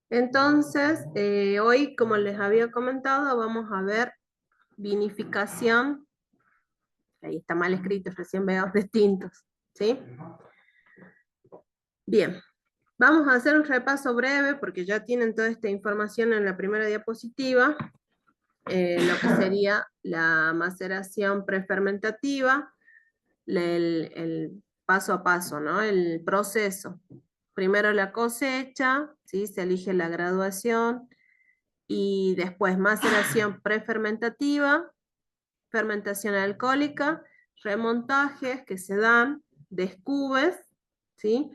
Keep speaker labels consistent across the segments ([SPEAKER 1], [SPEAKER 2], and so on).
[SPEAKER 1] Entonces, hoy, como les había comentado, vamos a ver vinificación. Ahí está mal escrito, recién veo distintos, ¿sí? Bien, vamos a hacer un repaso breve porque ya tienen toda esta información en la primera diapositiva, lo que sería la maceración prefermentativa, el paso a paso, ¿no? El proceso. Primero la cosecha, ¿sí? Se elige la graduación, y después maceración prefermentativa, fermentación alcohólica, remontajes que se dan, descubes, ¿sí?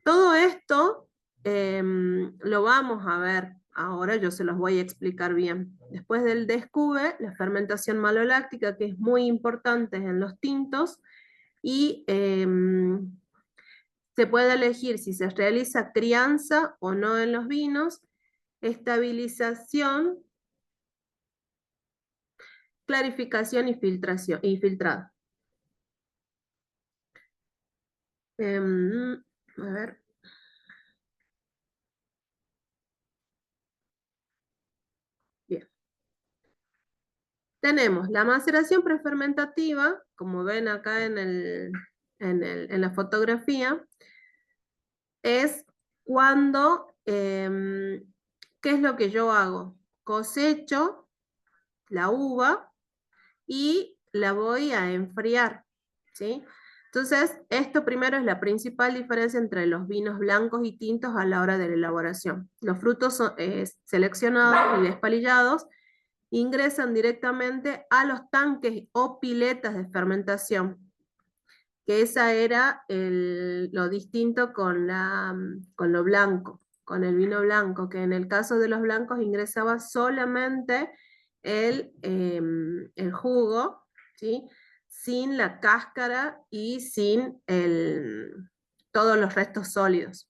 [SPEAKER 1] Todo esto lo vamos a ver ahora, yo se los voy a explicar bien. Después del descube, la fermentación maloláctica, que es muy importante en los tintos, y se puede elegir si se realiza crianza o no en los vinos, estabilización, clarificación y filtración y filtrado. A ver. Bien. Tenemos la maceración prefermentativa, como ven acá en la fotografía, es cuando, ¿qué es lo que yo hago? Cosecho la uva y la voy a enfriar, ¿sí? Entonces, esto primero es la principal diferencia entre los vinos blancos y tintos a la hora de la elaboración. Los frutos son seleccionados y despalillados ingresan directamente a los tanques o piletas de fermentación, que esa era lo distinto con lo blanco, con el vino blanco, que en el caso de los blancos ingresaba solamente el jugo, ¿sí? Sin la cáscara y sin todos los restos sólidos.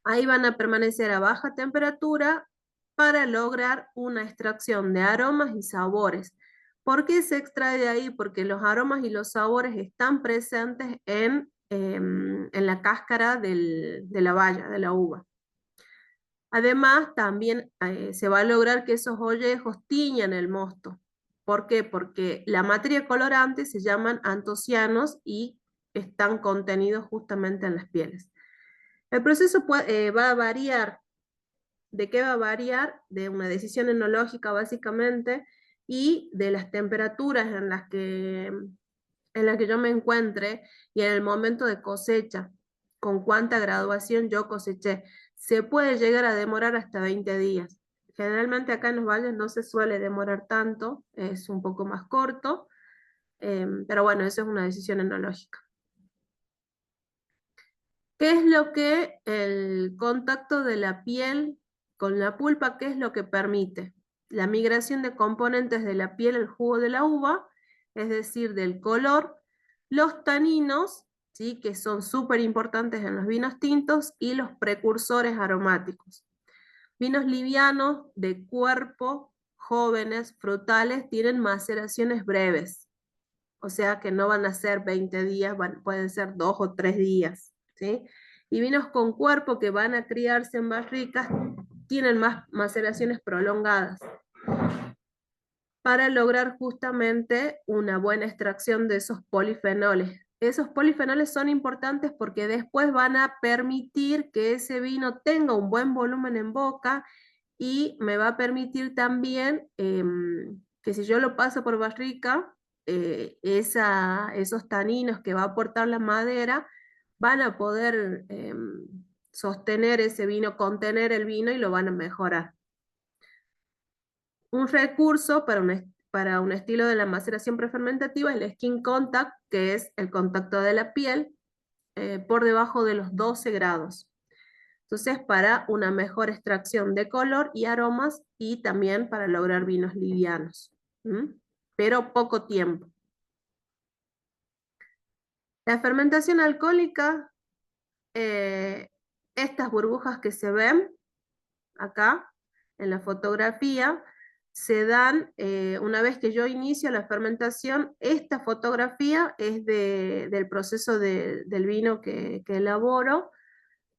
[SPEAKER 1] Ahí van a permanecer a baja temperatura para lograr una extracción de aromas y sabores. ¿Por qué se extrae de ahí? Porque los aromas y los sabores están presentes en la cáscara de la baya, de la uva. Además, también se va a lograr que esos ollejos tiñan el mosto. ¿Por qué? Porque la materia colorante se llaman antocianos y están contenidos justamente en las pieles. El proceso va a variar. ¿De qué va a variar? De una decisión enológica básicamente y de las temperaturas en las que yo me encuentre y en el momento de cosecha, con cuánta graduación yo coseché. Se puede llegar a demorar hasta 20 días. Generalmente acá en los valles no se suele demorar tanto, es un poco más corto, pero bueno, eso es una decisión enológica. ¿Qué es lo que el contacto de la piel con la pulpa, qué es lo que permite? La migración de componentes de la piel al jugo de la uva, es decir, del color, los taninos, ¿sí? Que son súper importantes en los vinos tintos, y los precursores aromáticos. Vinos livianos, de cuerpo, jóvenes, frutales, tienen maceraciones breves, o sea que no van a ser 20 días, pueden ser 2 o 3 días, ¿sí? Y vinos con cuerpo que van a criarse en barricas tienen más maceraciones prolongadas para lograr justamente una buena extracción de esos polifenoles. Esos polifenoles son importantes porque después van a permitir que ese vino tenga un buen volumen en boca y me va a permitir también que si yo lo paso por barrica, esos taninos que va a aportar la madera van a poder sostener ese vino, contener el vino y lo van a mejorar. Un recurso para un estilo de la maceración prefermentativa es el skin contact, que es el contacto de la piel por debajo de los 12 grados. Entonces, para una mejor extracción de color y aromas y también para lograr vinos livianos, pero poco tiempo. La fermentación alcohólica, estas burbujas que se ven acá en la fotografía, se dan una vez que yo inicio la fermentación. Esta fotografía es del proceso del vino que elaboro.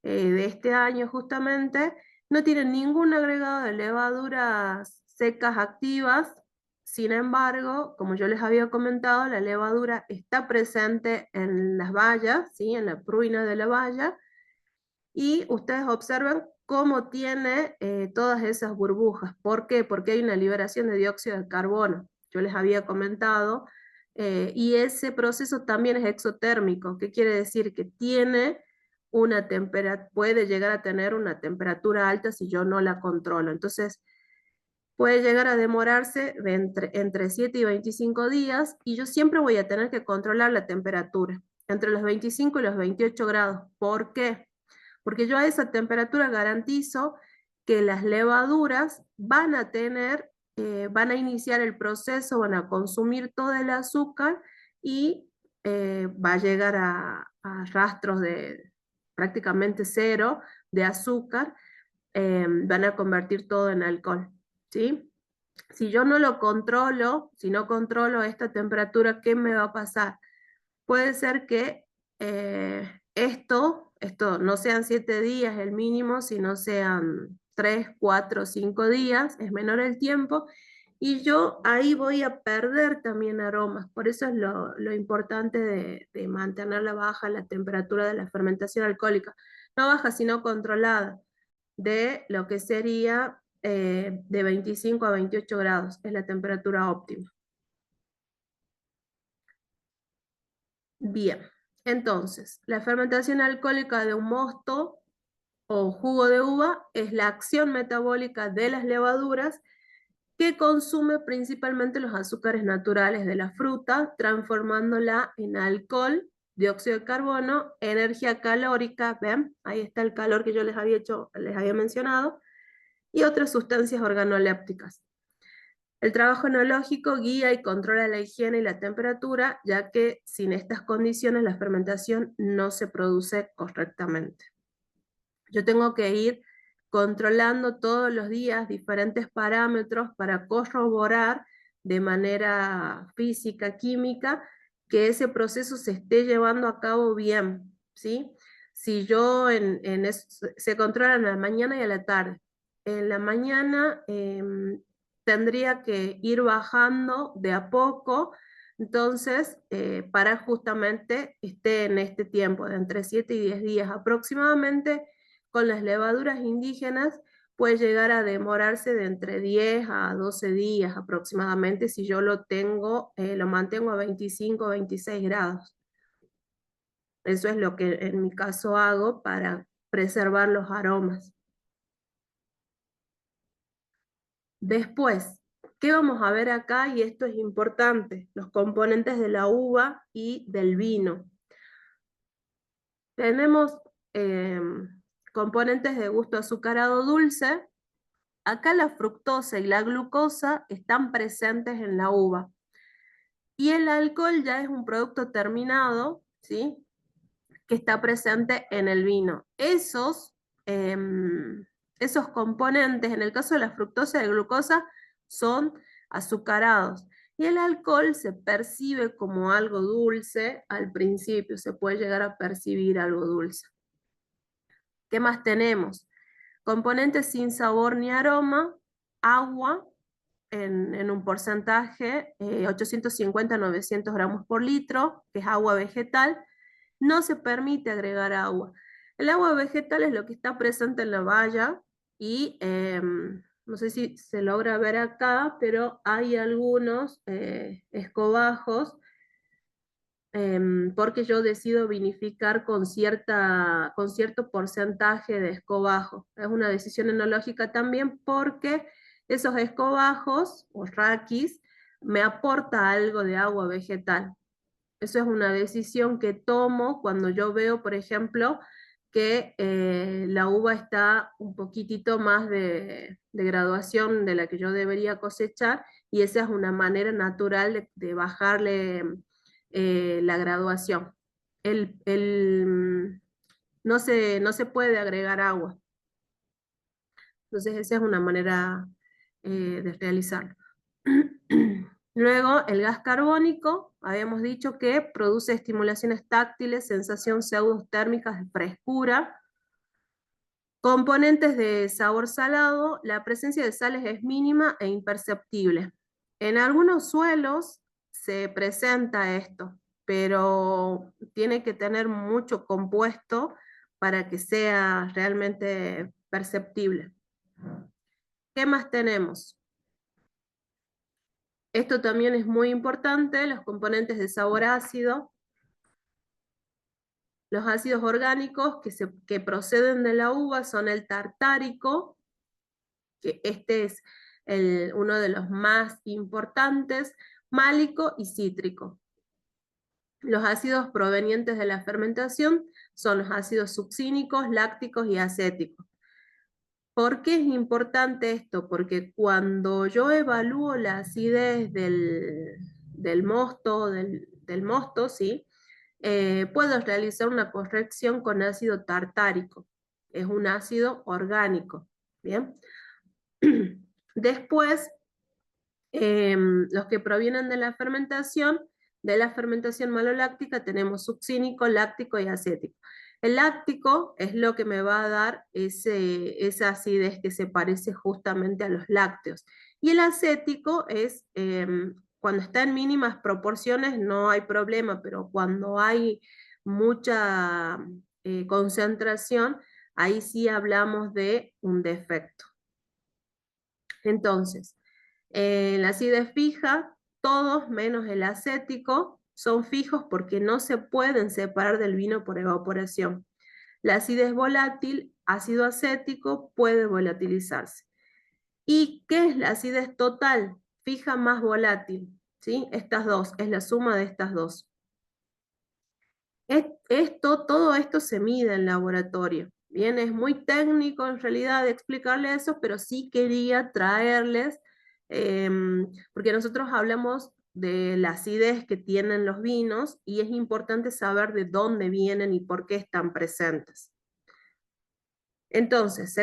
[SPEAKER 1] de este año justamente, no tienen ningún agregado de levaduras secas activas. Sin embargo, como yo les había comentado, la levadura está presente en las bayas, ¿sí? En la pruina de la baya, y ustedes observan cómo tiene todas esas burbujas. ¿Por qué? Porque hay una liberación de dióxido de carbono. Yo les había comentado, y ese proceso también es exotérmico. ¿Qué quiere decir? Que tiene una temperatura, puede llegar a tener una temperatura alta si yo no la controlo. Entonces, puede llegar a demorarse entre 7 y 25 días, y yo siempre voy a tener que controlar la temperatura entre los 25 y los 28 grados. ¿Por qué? Porque yo a esa temperatura garantizo que las levaduras van a tener, van a iniciar el proceso, van a consumir todo el azúcar, y va a llegar a rastros de prácticamente cero de azúcar. Van a convertir todo en alcohol, ¿sí? Si yo no lo controlo, si no controlo esta temperatura, ¿qué me va a pasar? Puede ser que esto no sean 7 días el mínimo, sino sean 3, 4, 5 días, es menor el tiempo, y yo ahí voy a perder también aromas. Por eso es lo importante de mantenerla baja la temperatura de la fermentación alcohólica. No baja, sino controlada, de lo que sería de 25 a 28 grados, es la temperatura óptima. Bien, entonces, la fermentación alcohólica de un mosto o jugo de uva es la acción metabólica de las levaduras que consume principalmente los azúcares naturales de la fruta, transformándola en alcohol, dióxido de carbono, energía calórica, ¿ven? Ahí está el calor que yo les había mencionado, y otras sustancias organolépticas. El trabajo enológico guía y controla la higiene y la temperatura, ya que sin estas condiciones la fermentación no se produce correctamente. Yo tengo que ir controlando todos los días diferentes parámetros para corroborar de manera física, química, que ese proceso se esté llevando a cabo bien, ¿sí? Si yo se controla en la mañana y a la tarde. En la mañana tendría que ir bajando de a poco, entonces, para justamente esté en este tiempo de entre 7 y 10 días aproximadamente. Con las levaduras indígenas puede llegar a demorarse de entre 10 a 12 días aproximadamente si yo lo mantengo a 25 o 26 grados. Eso es lo que en mi caso hago para preservar los aromas. Después, ¿qué vamos a ver acá? Y esto es importante, los componentes de la uva y del vino. Tenemos eh, componentes de gusto azucarado dulce. Acá la fructosa y la glucosa están presentes en la uva. Y el alcohol ya es un producto terminado, ¿sí? Que está presente en el vino. Esos componentes, en el caso de la fructosa y la glucosa, son azucarados. Y el alcohol se percibe como algo dulce al principio, se puede llegar a percibir algo dulce. ¿Qué más tenemos? Componentes sin sabor ni aroma, agua en un porcentaje 850 a 900 gramos por litro, que es agua vegetal. No se permite agregar agua. El agua vegetal es lo que está presente en la baya, y no sé si se logra ver acá, pero hay algunos escobajos, porque yo decido vinificar con cierto porcentaje de escobajo. Es una decisión enológica también, porque esos escobajos o raquis me aporta algo de agua vegetal. Eso es una decisión que tomo cuando yo veo, por ejemplo, que la uva está un poquitito más de graduación de la que yo debería cosechar, y esa es una manera natural de bajarle la graduación. No se puede agregar agua. Entonces esa es una manera de realizarlo. Luego, el gas carbónico, habíamos dicho que produce estimulaciones táctiles, sensación pseudotérmicas de frescura. Componentes de sabor salado, la presencia de sales es mínima e imperceptible. En algunos suelos se presenta esto, pero tiene que tener mucho compuesto para que sea realmente perceptible. ¿Qué más tenemos? Esto también es muy importante, los componentes de sabor ácido. Los ácidos orgánicos que proceden de la uva son el tartárico, que este es uno de los más importantes, málico y cítrico. Los ácidos provenientes de la fermentación son los ácidos succínicos, lácticos y acéticos. ¿Por qué es importante esto? Porque cuando yo evalúo la acidez del mosto, ¿sí? Puedo realizar una corrección con ácido tartárico. Es un ácido orgánico. ¿Bien? Después, los que provienen de la fermentación maloláctica, tenemos succínico, láctico y acético. El láctico es lo que me va a dar esa acidez que se parece justamente a los lácteos. Y el acético es, cuando está en mínimas proporciones no hay problema, pero cuando hay mucha concentración, ahí sí hablamos de un defecto. Entonces, la acidez fija, todos menos el acético, son fijos porque no se pueden separar del vino por evaporación. La acidez volátil, ácido acético, puede volatilizarse. ¿Y qué es la acidez total? Fija más volátil, ¿sí? Estas dos, es la suma de estas dos. Todo esto se mide en laboratorio. Bien, es muy técnico en realidad de explicarles eso, pero sí quería traerles, porque nosotros hablamos de la acidez que tienen los vinos y es importante saber de dónde vienen y por qué están presentes. Entonces,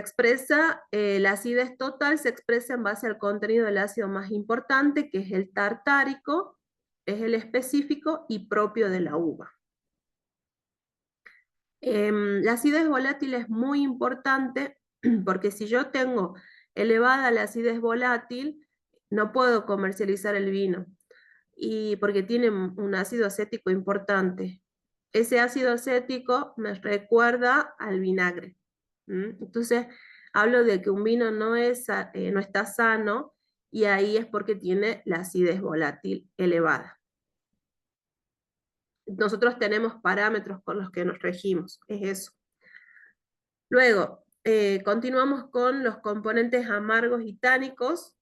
[SPEAKER 1] la acidez total se expresa en base al contenido del ácido más importante, que es el tartárico, es el específico y propio de la uva. La acidez volátil es muy importante porque si yo tengo elevada la acidez volátil, no puedo comercializar el vino y porque tiene un ácido acético importante. Ese ácido acético me recuerda al vinagre. Entonces, hablo de que un vino no está sano y ahí es porque tiene la acidez volátil elevada. Nosotros tenemos parámetros con los que nos regimos, es eso. Luego, continuamos con los componentes amargos y tánicos.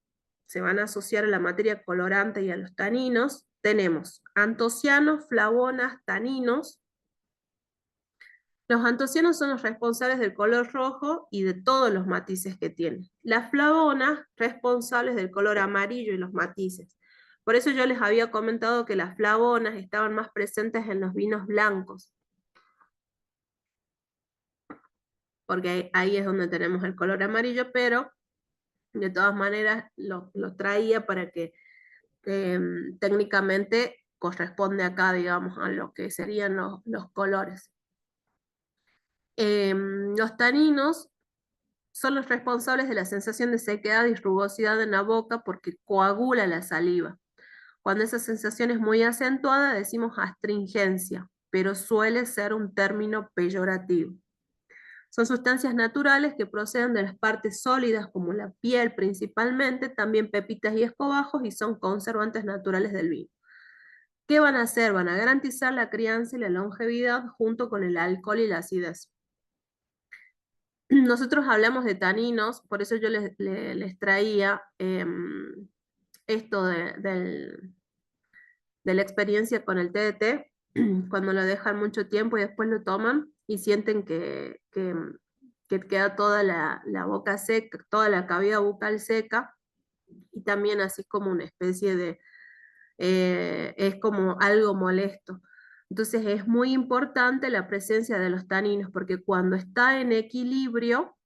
[SPEAKER 1] Se van a asociar a la materia colorante y a los taninos. Tenemos antocianos, flavonas, taninos. Los antocianos son los responsables del color rojo y de todos los matices que tienen. Las flavonas, responsables del color amarillo y los matices. Por eso yo les había comentado que las flavonas estaban más presentes en los vinos blancos, porque ahí es donde tenemos el color amarillo, pero de todas maneras lo traía para que técnicamente corresponde acá, digamos, a lo que serían los colores. Los taninos son los responsables de la sensación de sequedad y rugosidad en la boca porque coagula la saliva. Cuando esa sensación es muy acentuada decimos astringencia, pero suele ser un término peyorativo. Son sustancias naturales que proceden de las partes sólidas como la piel principalmente, también pepitas y escobajos y son conservantes naturales del vino. ¿Qué van a hacer? Van a garantizar la crianza y la longevidad junto con el alcohol y la acidez. Nosotros hablamos de taninos, por eso yo les traía esto de la experiencia con el TDT, cuando lo dejan mucho tiempo y después lo toman y sienten que queda toda la boca seca, toda la cavidad bucal seca, y también así como una especie de, es como algo molesto. Entonces es muy importante la presencia de los taninos, porque cuando está en equilibrio,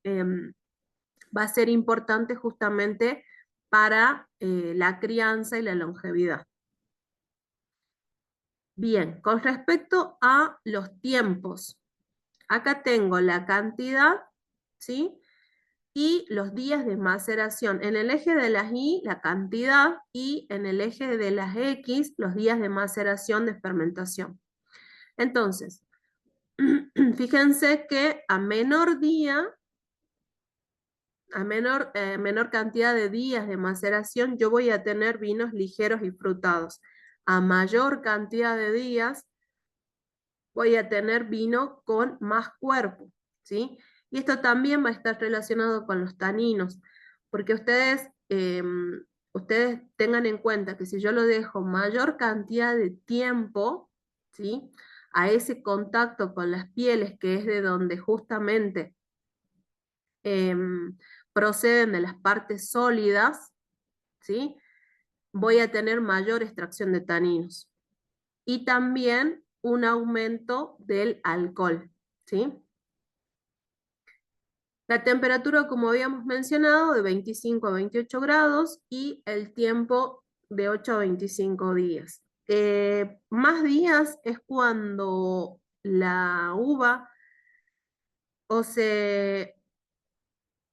[SPEAKER 1] va a ser importante justamente para la crianza y la longevidad. Bien, con respecto a los tiempos, Acá tengo la cantidad, ¿sí? Y los días de maceración. En el eje de las Y, la cantidad, y en el eje de las X, los días de maceración de fermentación. Entonces, fíjense que a menor día, a menor cantidad de días de maceración, yo voy a tener vinos ligeros y frutados. A mayor cantidad de días, voy a tener vino con más cuerpo, ¿sí? Y esto también va a estar relacionado con los taninos, porque ustedes tengan en cuenta que si yo lo dejo mayor cantidad de tiempo, ¿sí? A ese contacto con las pieles, que es de donde justamente proceden de las partes sólidas, ¿sí? Voy a tener mayor extracción de taninos. Y también un aumento del alcohol, ¿sí? La temperatura, como habíamos mencionado, de 25 a 28 grados y el tiempo de 8 a 25 días. Más días es cuando la uva o se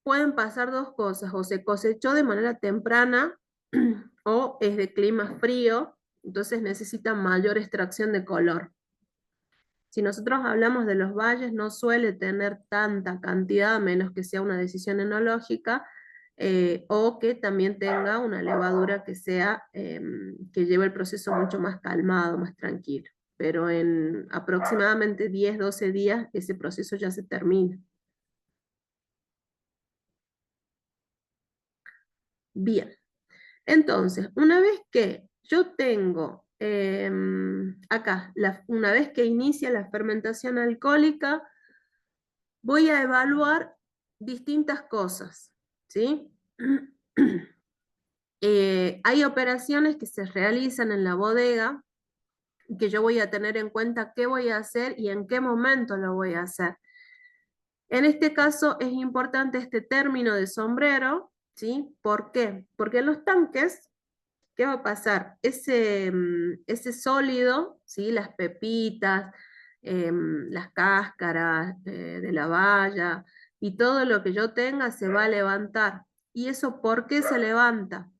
[SPEAKER 1] pueden pasar dos cosas, o se cosechó de manera temprana o es de clima frío, entonces necesita mayor extracción de color. Si nosotros hablamos de los valles, no suele tener tanta cantidad, a menos que sea una decisión enológica, o que también tenga una levadura que sea, que lleve el proceso mucho más calmado, más tranquilo. Pero en aproximadamente 10, 12 días ese proceso ya se termina. Bien, entonces, una vez que yo tengo acá, una vez que inicia la fermentación alcohólica, voy a evaluar distintas cosas, ¿sí? Hay operaciones que se realizan en la bodega que yo voy a tener en cuenta qué voy a hacer y en qué momento lo voy a hacer. En este caso es importante este término de sombrero, ¿sí? ¿Por qué? Porque en los tanques, ¿qué va a pasar? Ese sólido, ¿sí? Las pepitas, las cáscaras de la baya y todo lo que yo tenga se va a levantar. ¿Y eso por qué se levanta?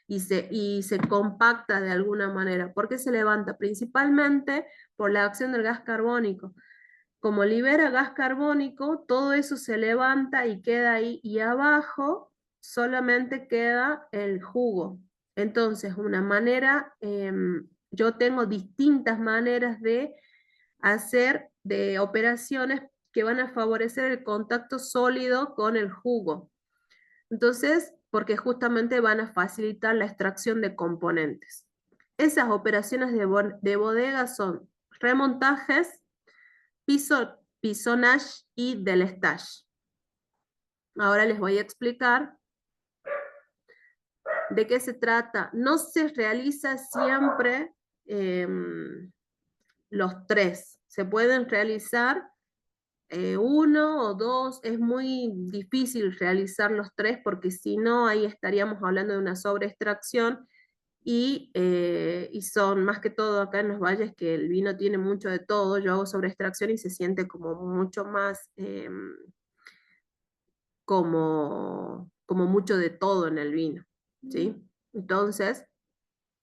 [SPEAKER 1] Y se compacta de alguna manera. ¿Por qué se levanta? Principalmente por la acción del gas carbónico. Como libera gas carbónico, todo eso se levanta y queda ahí, y abajo solamente queda el jugo. Entonces, yo tengo distintas maneras de hacer de operaciones que van a favorecer el contacto sólido con el jugo. Entonces, porque justamente van a facilitar la extracción de componentes. Esas operaciones de bodega son remontajes, pisonage y delestage. Ahora les voy a explicar de qué se trata. No se realiza siempre los tres. Se pueden realizar uno o dos. Es muy difícil realizar los tres porque si no, ahí estaríamos hablando de una sobreextracción y son más que todo acá en los valles que el vino tiene mucho de todo. Yo hago sobreextracción y se siente como mucho más como mucho de todo en el vino, ¿sí? Entonces,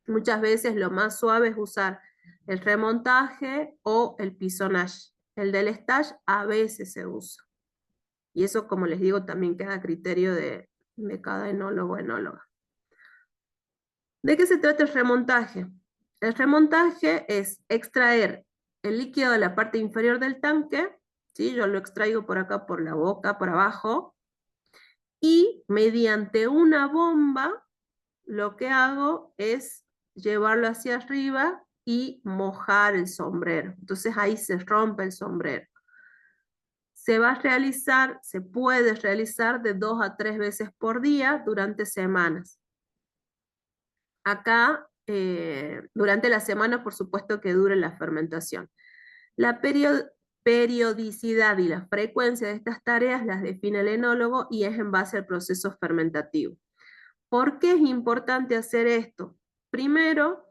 [SPEAKER 1] muchas veces lo más suave es usar el remontaje o el pisonage. El del stage a veces se usa. Y eso, como les digo, también queda a criterio de cada enólogo o enóloga. ¿De qué se trata el remontaje? El remontaje es extraer el líquido de la parte inferior del tanque, ¿sí? Yo lo extraigo por acá, por la boca, por abajo, y mediante una bomba lo que hago es llevarlo hacia arriba y mojar el sombrero. Entonces ahí se rompe el sombrero. Se puede realizar de 2 a 3 veces por día durante semanas. Acá, durante la semana, por supuesto que dure la fermentación. La periodicidad y la frecuencia de estas tareas las define el enólogo y es en base al proceso fermentativo. ¿Por qué es importante hacer esto? Primero,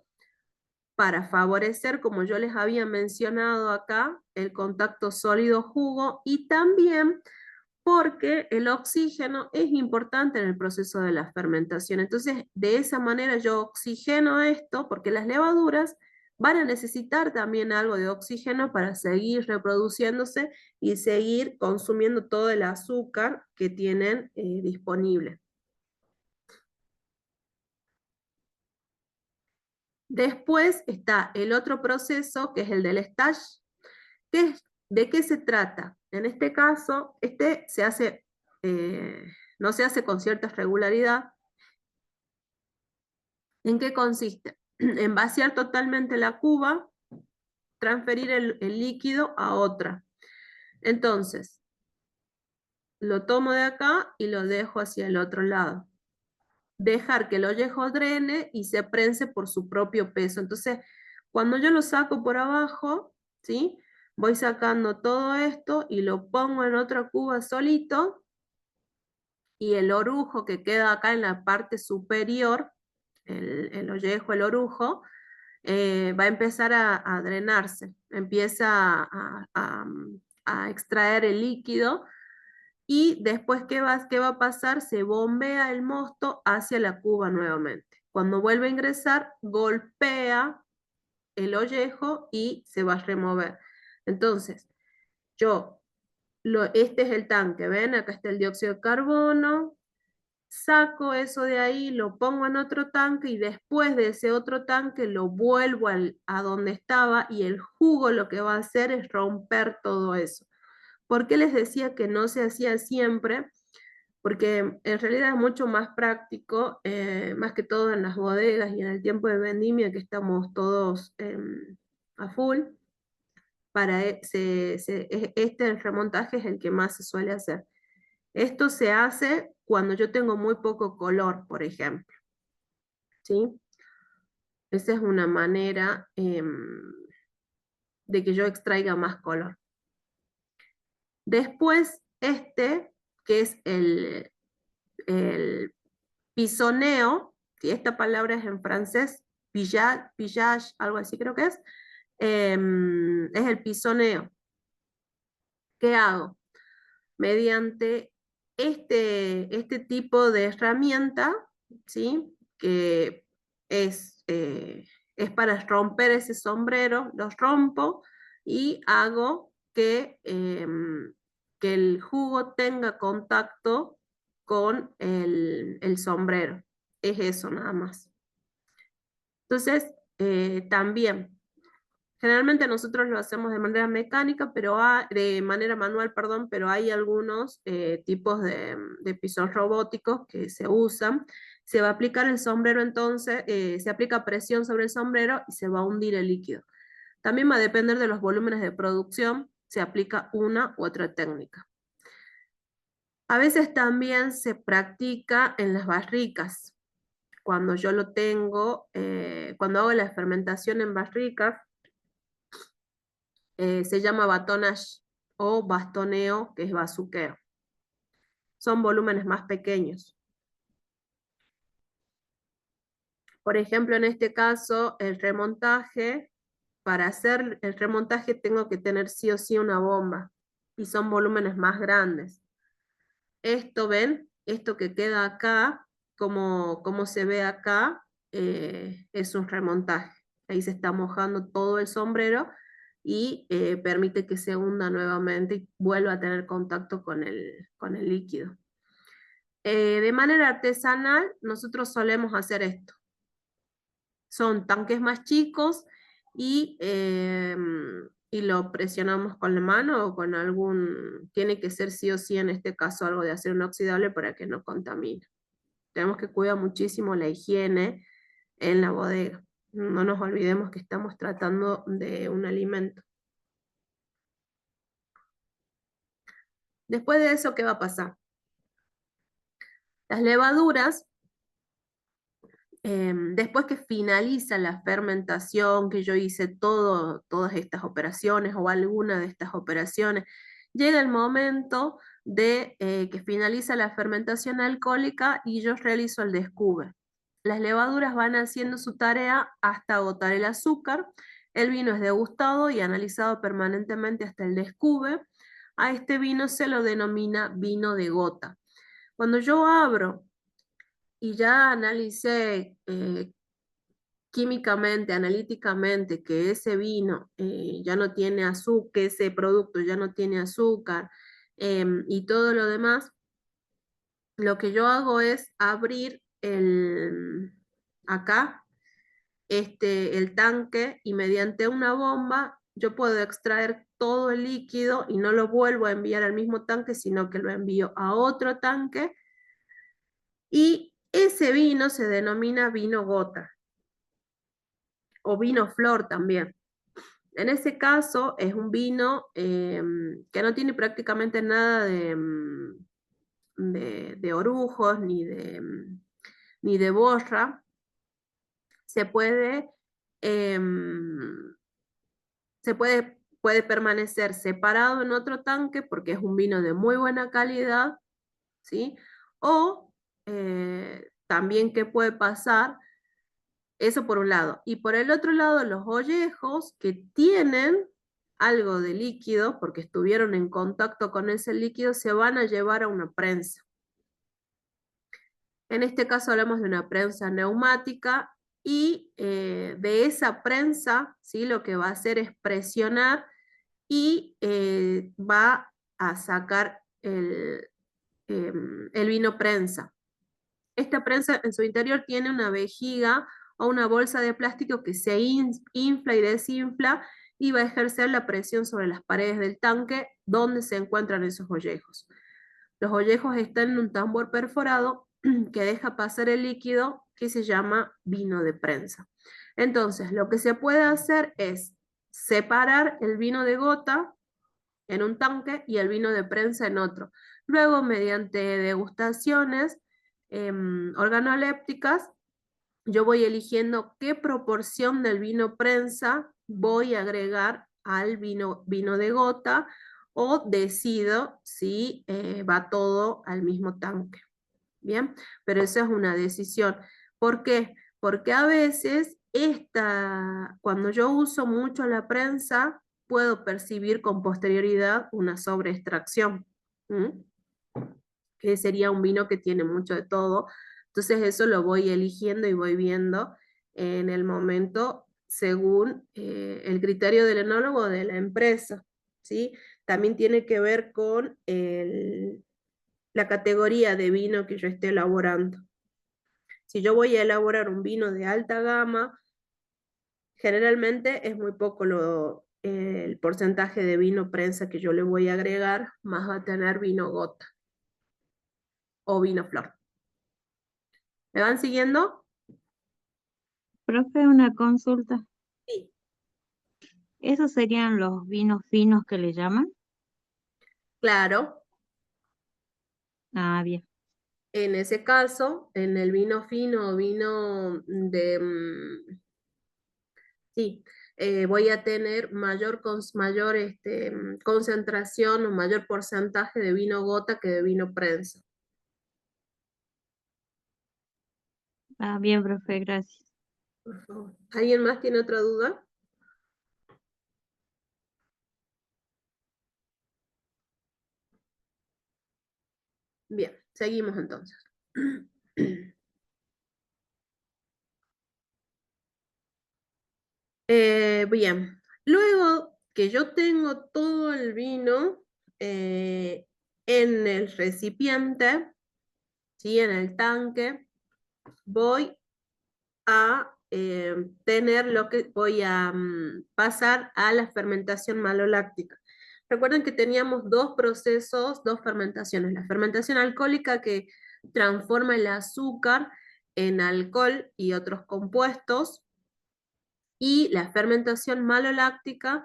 [SPEAKER 1] para favorecer, como yo les había mencionado acá, el contacto sólido-jugo y también porque el oxígeno es importante en el proceso de la fermentación. Entonces, de esa manera yo oxigeno esto, porque las levaduras van a necesitar también algo de oxígeno para seguir reproduciéndose y seguir consumiendo todo el azúcar que tienen disponible. Después está el otro proceso, que es el del stage. ¿De qué se trata? En este caso, este se hace, no se hace con cierta regularidad. ¿En qué consiste? En vaciar totalmente la cuba, transferir el líquido a otra. Entonces, lo tomo de acá y lo dejo hacia el otro lado. Dejar que el ollejo drene y se prense por su propio peso. Entonces, cuando yo lo saco por abajo, ¿sí? Voy sacando todo esto y lo pongo en otra cuba solito, y el orujo que queda acá en la parte superior, el ollejo, el orujo, va a empezar a drenarse, empieza a extraer el líquido y después, ¿qué va a pasar? Se bombea el mosto hacia la cuba nuevamente. Cuando vuelve a ingresar, golpea el ollejo y se va a remover. Entonces, este es el tanque, ¿ven? Acá está el dióxido de carbono, saco eso de ahí, lo pongo en otro tanque y después de ese otro tanque lo vuelvo a donde estaba y el jugo lo que va a hacer es romper todo eso. ¿Por qué les decía que no se hacía siempre? Porque en realidad es mucho más práctico, más que todo en las bodegas y en el tiempo de vendimia que estamos todos a full. Este remontaje es el que más se suele hacer. Esto se hace cuando yo tengo muy poco color, por ejemplo, ¿sí? Esa es una manera de que yo extraiga más color. Después, que es el pisoneo, que esta palabra es en francés, pillage, algo así creo que es el pisoneo. ¿Qué hago? Mediante este tipo de herramienta, ¿sí? Que es para romper ese sombrero, los rompo y hago que el jugo tenga contacto con el sombrero. Es eso nada más. Entonces, también generalmente nosotros lo hacemos de manera mecánica, de manera manual, perdón, pero hay algunos tipos de pisos robóticos que se usan. Se va a aplicar el sombrero entonces, se aplica presión sobre el sombrero y se va a hundir el líquido. También va a depender de los volúmenes de producción, se aplica una u otra técnica. A veces también se practica en las barricas. Cuando yo lo tengo, cuando hago la fermentación en barricas, se llama batonnage o bastoneo, que es bazuqueo. Son volúmenes más pequeños. Por ejemplo, en este caso, el remontaje, para hacer el remontaje tengo que tener sí o sí una bomba, y son volúmenes más grandes. Esto, ¿ven? Esto que queda acá, como se ve acá, es un remontaje. Ahí se está mojando todo el sombrero y permite que se hunda nuevamente y vuelva a tener contacto con el líquido. De manera artesanal, nosotros solemos hacer esto. Son tanques más chicos y lo presionamos con la mano o con tiene que ser sí o sí en este caso algo de acero inoxidable para que no contamine. Tenemos que cuidar muchísimo la higiene en la bodega. No nos olvidemos que estamos tratando de un alimento. Después de eso, ¿qué va a pasar? Las levaduras, después que finaliza la fermentación, que yo hice todas estas operaciones o alguna de estas operaciones, llega el momento de que finaliza la fermentación alcohólica y yo realizo el descube. las levaduras van haciendo su tarea hasta agotar el azúcar. El vino es degustado y analizado permanentemente hasta el descube. A este vino se lo denomina vino de gota. Cuando yo abro y ya analicé químicamente, analíticamente, que ese vino ya no tiene azúcar, que ese producto ya no tiene azúcar y todo lo demás, lo que yo hago es abrir acá el tanque y mediante una bomba yo puedo extraer todo el líquido y no lo vuelvo a enviar al mismo tanque, sino que lo envío a otro tanque y ese vino se denomina vino gota o vino flor también. En ese caso es un vino que no tiene prácticamente nada de orujos ni de borra. Se puede, em, puede permanecer separado en otro tanque porque es un vino de muy buena calidad, ¿sí? O también, ¿qué puede pasar? Eso por un lado. Y por el otro lado, los ollejos que tienen algo de líquido, porque estuvieron en contacto con ese líquido, se van a llevar a una prensa. En este caso hablamos de una prensa neumática y de esa prensa, ¿sí? Lo que va a hacer es presionar y va a sacar el vino prensa. Esta prensa en su interior tiene una vejiga o una bolsa de plástico que se infla y desinfla y va a ejercer la presión sobre las paredes del tanque donde se encuentran esos ollejos. Los ollejos están en un tambor perforado que deja pasar el líquido que se llama vino de prensa. Entonces, lo que se puede hacer es separar el vino de gota en un tanque y el vino de prensa en otro. Luego, mediante degustaciones organolépticas, yo voy eligiendo qué proporción del vino prensa voy a agregar al vino de gota o decido si va todo al mismo tanque. Bien, pero esa es una decisión. ¿Por qué? Porque a veces cuando yo uso mucho la prensa, puedo percibir con posterioridad una sobreextracción, que sería un vino que tiene mucho de todo. Entonces eso lo voy eligiendo y voy viendo en el momento según el criterio del enólogo o de la empresa, ¿sí? También tiene que ver con la categoría de vino que yo esté elaborando. Si yo voy a elaborar un vino de alta gama, generalmente es muy poco el porcentaje de vino prensa que yo le voy a agregar, más va a tener vino gota o vino flor. ¿Me van siguiendo?
[SPEAKER 2] Profe, una consulta.
[SPEAKER 1] Sí.
[SPEAKER 2] ¿Esos serían los vinos finos que le llaman?
[SPEAKER 1] Claro,
[SPEAKER 2] Ah, bien.
[SPEAKER 1] en ese caso, en el vino fino o vino sí, voy a tener mayor concentración o mayor porcentaje de vino gota que de vino prensa.
[SPEAKER 2] Ah, bien, profe, gracias.
[SPEAKER 1] Por favor. ¿Alguien más tiene otra duda? Bien, seguimos entonces. Bien, luego que yo tengo todo el vino en el recipiente, ¿sí? En el tanque, voy a tener lo que voy a pasar a la fermentación maloláctica. Recuerden que teníamos dos procesos, dos fermentaciones. La fermentación alcohólica que transforma el azúcar en alcohol y otros compuestos, y la fermentación maloláctica,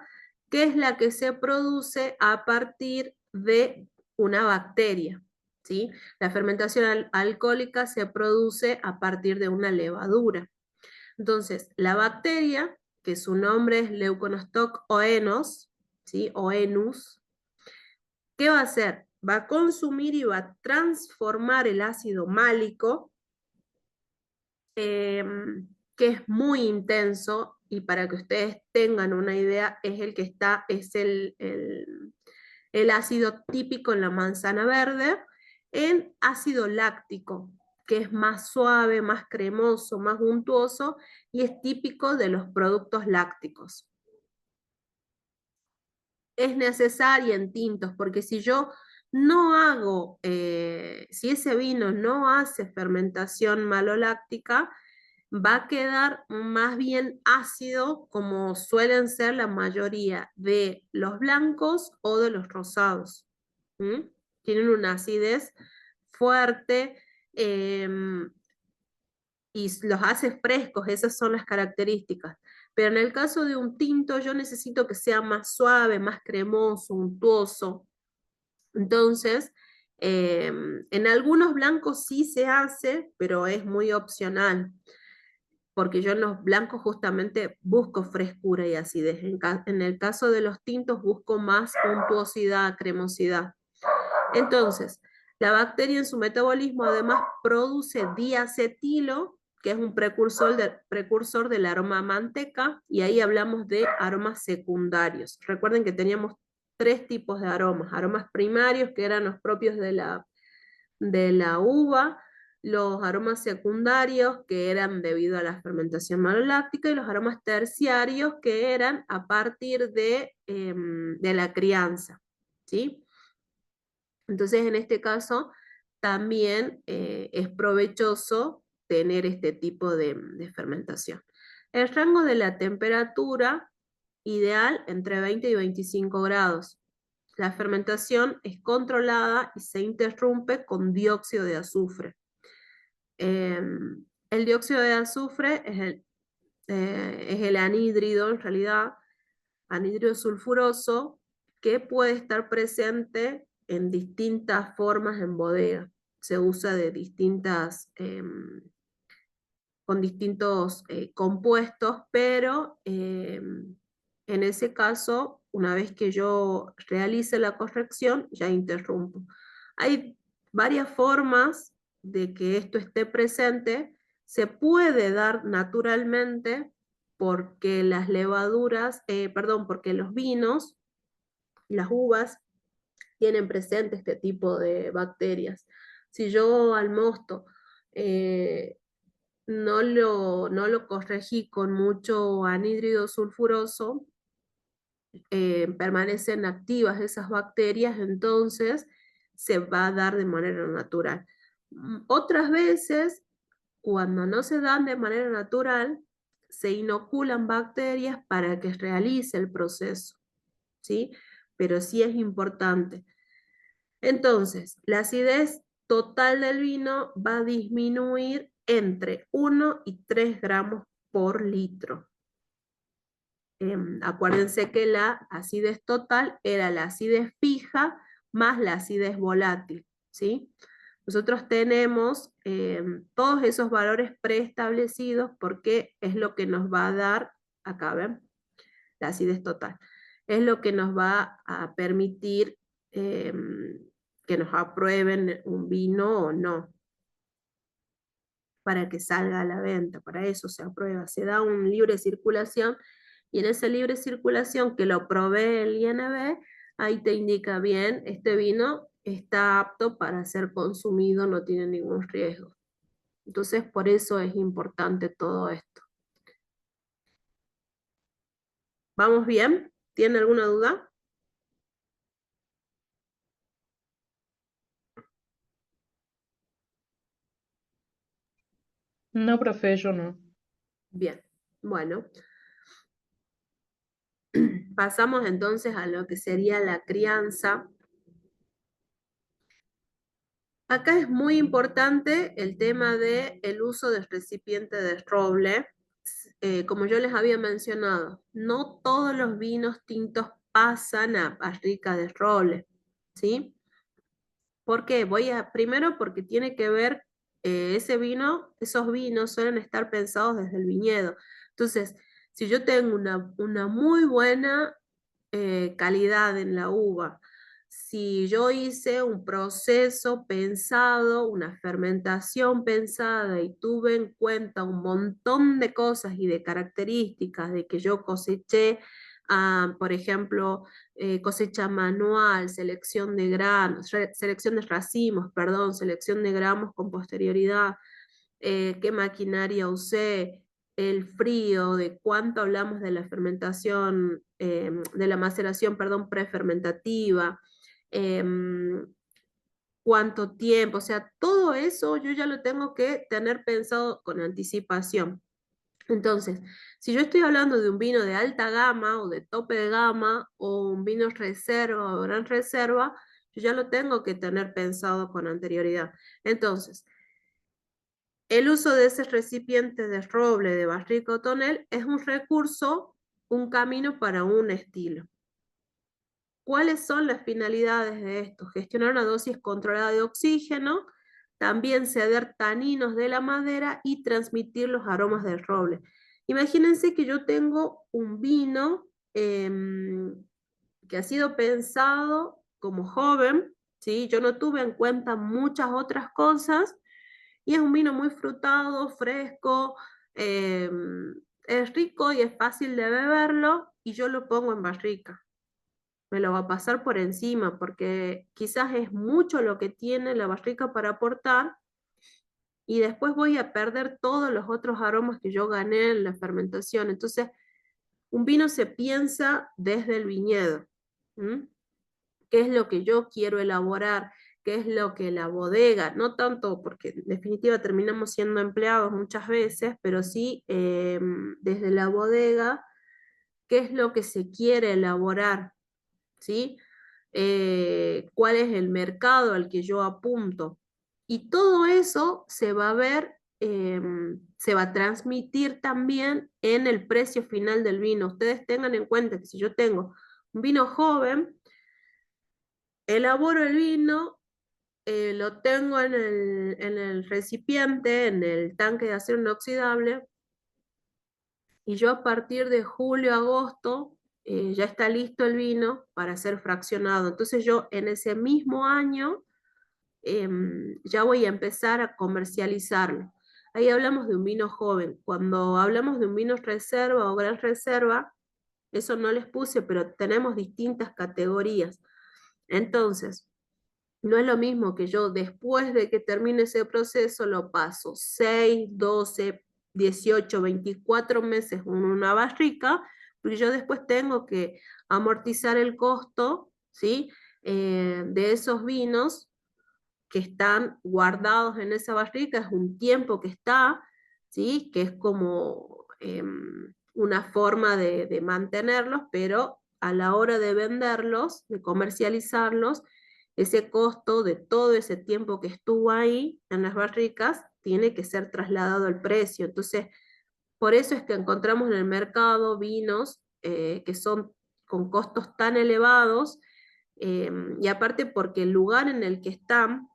[SPEAKER 1] que es la que se produce a partir de una bacteria, ¿sí? La fermentación alcohólica se produce a partir de una levadura. Entonces, la bacteria, que su nombre es Leuconostoc oenos, ¿sí? Oenus, ¿qué va a hacer? Va a consumir y va a transformar el ácido málico que es muy intenso, y para que ustedes tengan una idea, es el que está, es el ácido típico en la manzana verde, en ácido láctico, que es más suave, más cremoso, más untuoso, y es típico de los productos lácticos. Es necesaria en tintos, porque si yo no hago, si ese vino no hace fermentación maloláctica, va a quedar más bien ácido, como suelen ser la mayoría de los blancos o de los rosados. ¿Mm? Tienen una acidez fuerte, y los hace frescos, esas son las características. Pero en el caso de un tinto, yo necesito que sea más suave, más cremoso, untuoso. Entonces, en algunos blancos sí se hace, pero es muy opcional, porque yo en los blancos justamente busco frescura y acidez. En el caso de los tintos busco más untuosidad, cremosidad. Entonces, la bacteria en su metabolismo además produce diacetilo, que es un precursor del aroma a manteca, y ahí hablamos de aromas secundarios. Recuerden que teníamos tres tipos de aromas: aromas primarios, que eran los propios de la uva; los aromas secundarios, que eran debido a la fermentación maloláctica; y los aromas terciarios, que eran a partir de la crianza, ¿sí? Entonces, en este caso, también es provechoso tener este tipo de fermentación. El rango de la temperatura ideal entre 20 y 25 grados. La fermentación es controlada y se interrumpe con dióxido de azufre. El dióxido de azufre es el anhídrido, en realidad, anhídrido sulfuroso, que puede estar presente en distintas formas en bodega. Se usa de con distintos compuestos, pero en ese caso, una vez que yo realice la corrección, ya interrumpo. Hay varias formas de que esto esté presente. Se puede dar naturalmente, porque las levaduras, perdón, porque los vinos, las uvas, tienen presente este tipo de bacterias. Si yo al mosto eh, no lo corregí con mucho anhídrido sulfuroso, permanecen activas esas bacterias, entonces se va a dar de manera natural. Otras veces, cuando no se dan de manera natural, se inoculan bacterias para que realice el proceso, ¿sí? Pero sí es importante. Entonces, la acidez total del vino va a disminuir entre 1 y 3 gramos por litro. Acuérdense que la acidez total era la acidez fija más la acidez volátil, ¿sí? Nosotros tenemos todos esos valores preestablecidos, porque es lo que nos va a dar, acá ven, la acidez total. Es lo que nos va a permitir que nos aprueben un vino o no, para que salga a la venta. Para eso se aprueba, se da un libre circulación, y en esa libre circulación que lo provee el INB, ahí te indica bien, este vino está apto para ser consumido, no tiene ningún riesgo. Entonces, por eso es importante todo esto. ¿Vamos bien? ¿Tienen alguna duda?
[SPEAKER 3] No, profe, yo no.
[SPEAKER 1] Bien, bueno. Pasamos entonces a lo que sería la crianza. Acá es muy importante el tema del uso del recipiente de roble. Como yo les había mencionado, no todos los vinos tintos pasan a barrica de roble, ¿sí? ¿Por qué? Primero porque tiene que ver, ese vino, esos vinos suelen estar pensados desde el viñedo. Entonces, si yo tengo una muy buena calidad en la uva, si yo hice un proceso pensado, una fermentación pensada y tuve en cuenta un montón de cosas y de características de que yo coseché, por ejemplo, cosecha manual, selección de granos, selección de racimos, perdón, selección de gramos con posterioridad, qué maquinaria usé, el frío, de cuánto hablamos de la fermentación, de la maceración, perdón, prefermentativa, cuánto tiempo, o sea, todo eso yo ya lo tengo que tener pensado con anticipación. Entonces, si yo estoy hablando de un vino de alta gama o de tope de gama o un vino reserva o gran reserva, yo ya lo tengo que tener pensado con anterioridad. Entonces, el uso de ese recipiente de roble, de barrica o tonel, es un recurso, un camino para un estilo. ¿Cuáles son las finalidades de esto? Gestionar una dosis controlada de oxígeno, también ceder taninos de la madera y transmitir los aromas del roble. Imagínense que yo tengo un vino que ha sido pensado como joven, ¿sí? Yo no tuve en cuenta muchas otras cosas y es un vino muy frutado, fresco, es rico y es fácil de beberlo y yo lo pongo en barrica. Me lo va a pasar por encima porque quizás es mucho lo que tiene la barrica para aportar y después voy a perder todos los otros aromas que yo gané en la fermentación. Entonces, un vino se piensa desde el viñedo. ¿Mm? ¿Qué es lo que yo quiero elaborar? ¿Qué es lo que la bodega, no tanto porque en definitiva terminamos siendo empleados muchas veces, pero sí desde la bodega, qué es lo que se quiere elaborar, ¿sí? Cuál es el mercado al que yo apunto. Y todo eso se va a ver, se va a transmitir también en el precio final del vino. Ustedes tengan en cuenta que si yo tengo un vino joven, elaboro el vino, lo tengo en el recipiente, en el tanque de acero inoxidable, y yo a partir de julio, agosto, ya está listo el vino para ser fraccionado. Entonces yo en ese mismo año ya voy a empezar a comercializarlo. Ahí hablamos de un vino joven. Cuando hablamos de un vino reserva o gran reserva, eso no les puse, pero tenemos distintas categorías. Entonces, no es lo mismo que yo después de que termine ese proceso lo paso 6, 12, 18, 24 meses en una barrica, porque yo después tengo que amortizar el costo, ¿sí? De esos vinos que están guardados en esa barrica, es un tiempo que está, ¿sí? Que es como una forma de mantenerlos, pero a la hora de venderlos, de comercializarlos, ese costo de todo ese tiempo que estuvo ahí en las barricas tiene que ser trasladado al precio. Entonces, por eso es que encontramos en el mercado vinos que son con costos tan elevados, y aparte porque el lugar en el que están,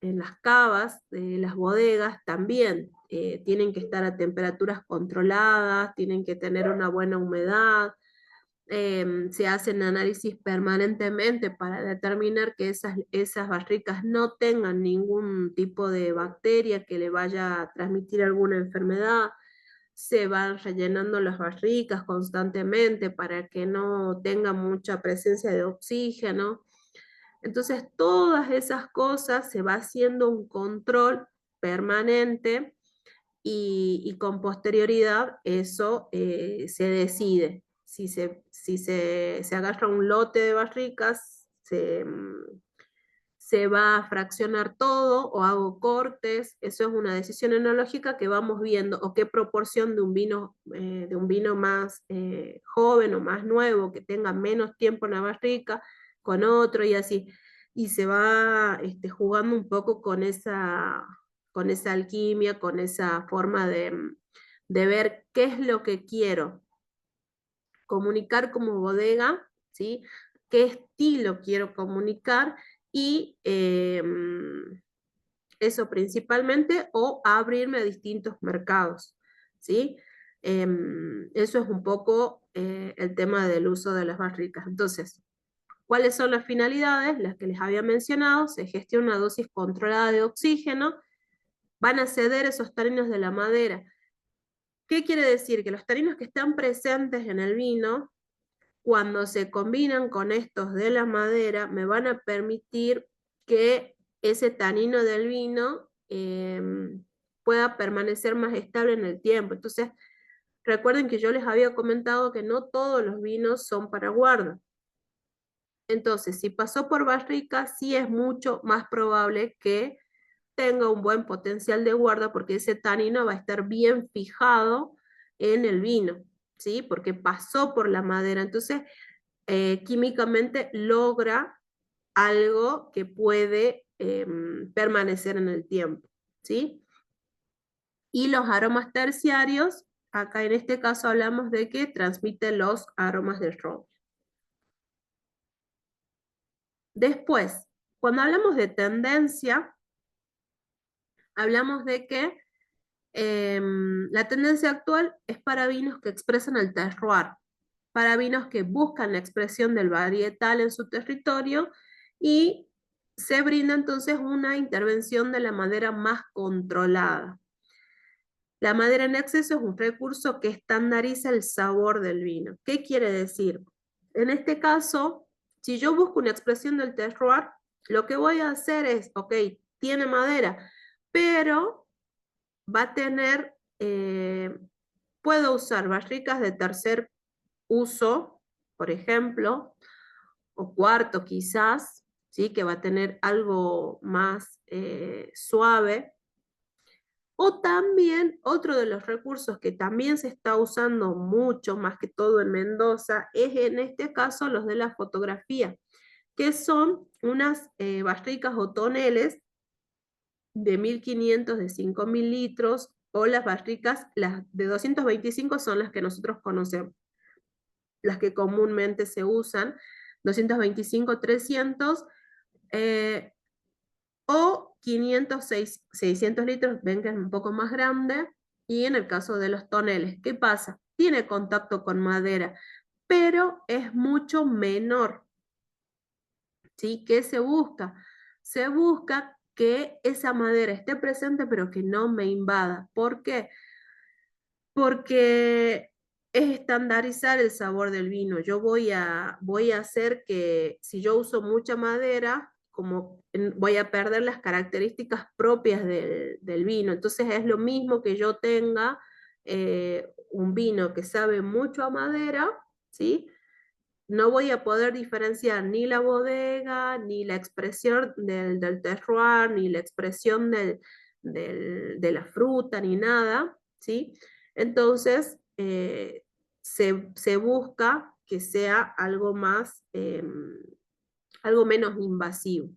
[SPEAKER 1] en las cavas de las bodegas, también tienen que estar a temperaturas controladas, tienen que tener una buena humedad, se hacen análisis permanentemente para determinar que esas barricas no tengan ningún tipo de bacteria que le vaya a transmitir alguna enfermedad. Se van rellenando las barricas constantemente para que no tenga mucha presencia de oxígeno. Entonces, todas esas cosas se va haciendo un control permanente y con posterioridad eso se decide. Si se agarra un lote de barricas, se va a fraccionar todo o hago cortes. Eso es una decisión enológica que vamos viendo, o qué proporción de un vino más joven o más nuevo, que tenga menos tiempo en la barrica, con otro y así. Y se va jugando un poco con esa alquimia, con esa forma de ver qué es lo que quiero comunicar como bodega, ¿sí? ¿Qué estilo quiero comunicar? Y eso principalmente, o abrirme a distintos mercados, ¿sí? Eso es un poco el tema del uso de las barricas. Entonces, ¿Cuáles son las finalidades? Las que les había mencionado: se gestiona una dosis controlada de oxígeno, van a ceder esos taninos de la madera. ¿Qué quiere decir? Que los taninos que están presentes en el vino, cuando se combinan con estos de la madera, me van a permitir que ese tanino del vino pueda permanecer más estable en el tiempo. Entonces, recuerden que yo les había comentado que no todos los vinos son para guarda. Entonces, si pasó por barrica, sí es mucho más probable que tenga un buen potencial de guarda, porque ese tanino va a estar bien fijado en el vino, ¿sí? Porque pasó por la madera. Entonces, químicamente logra algo que puede permanecer en el tiempo, ¿sí? Y los aromas terciarios, acá en este caso hablamos de que transmiten los aromas del roble. Después, cuando hablamos de tendencia, hablamos de que la tendencia actual es para vinos que expresan el terroir, para vinos que buscan la expresión del varietal en su territorio, y se brinda entonces una intervención de la madera más controlada. La madera en exceso es un recurso que estandariza el sabor del vino. ¿Qué quiere decir? En este caso, si yo busco una expresión del terroir, lo que voy a hacer es, ok, tiene madera, pero va a tener, puedo usar barricas de tercer uso, por ejemplo, o cuarto quizás, ¿sí? Que va a tener algo más suave. O también otro de los recursos que también se está usando mucho, más que todo en Mendoza, es en este caso los de la fotografía, que son unas barricas o toneles de 1500, de 5000 litros, o las barricas, las de 225 son las que nosotros conocemos, las que comúnmente se usan, 225, 300, eh, o 500, 600 litros, ven que es un poco más grande. Y en el caso de los toneles, ¿qué pasa? Tiene contacto con madera, pero es mucho menor, ¿sí? ¿Qué se busca? Se busca que esa madera esté presente, pero que no me invada. ¿Por qué? Porque es estandarizar el sabor del vino. Yo voy a hacer que, si yo uso mucha madera, voy a perder las características propias del vino. Entonces es lo mismo que yo tenga un vino que sabe mucho a madera, ¿sí? No voy a poder diferenciar ni la bodega, ni la expresión del terroir, ni la expresión de la fruta, ni nada, ¿sí? Entonces, se busca que sea algo más, algo menos invasivo.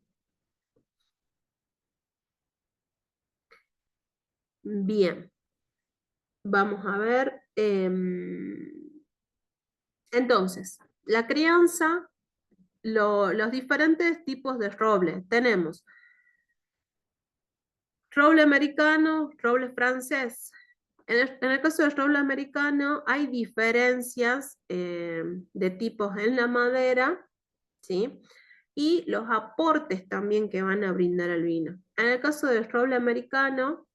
[SPEAKER 1] Bien, vamos a ver. Entonces, la crianza, los diferentes tipos de roble. Tenemos roble americano, roble francés. En el caso del roble americano hay diferencias de tipos en la madera, ¿sí? Y los aportes también que van a brindar al vino. En el caso del roble americano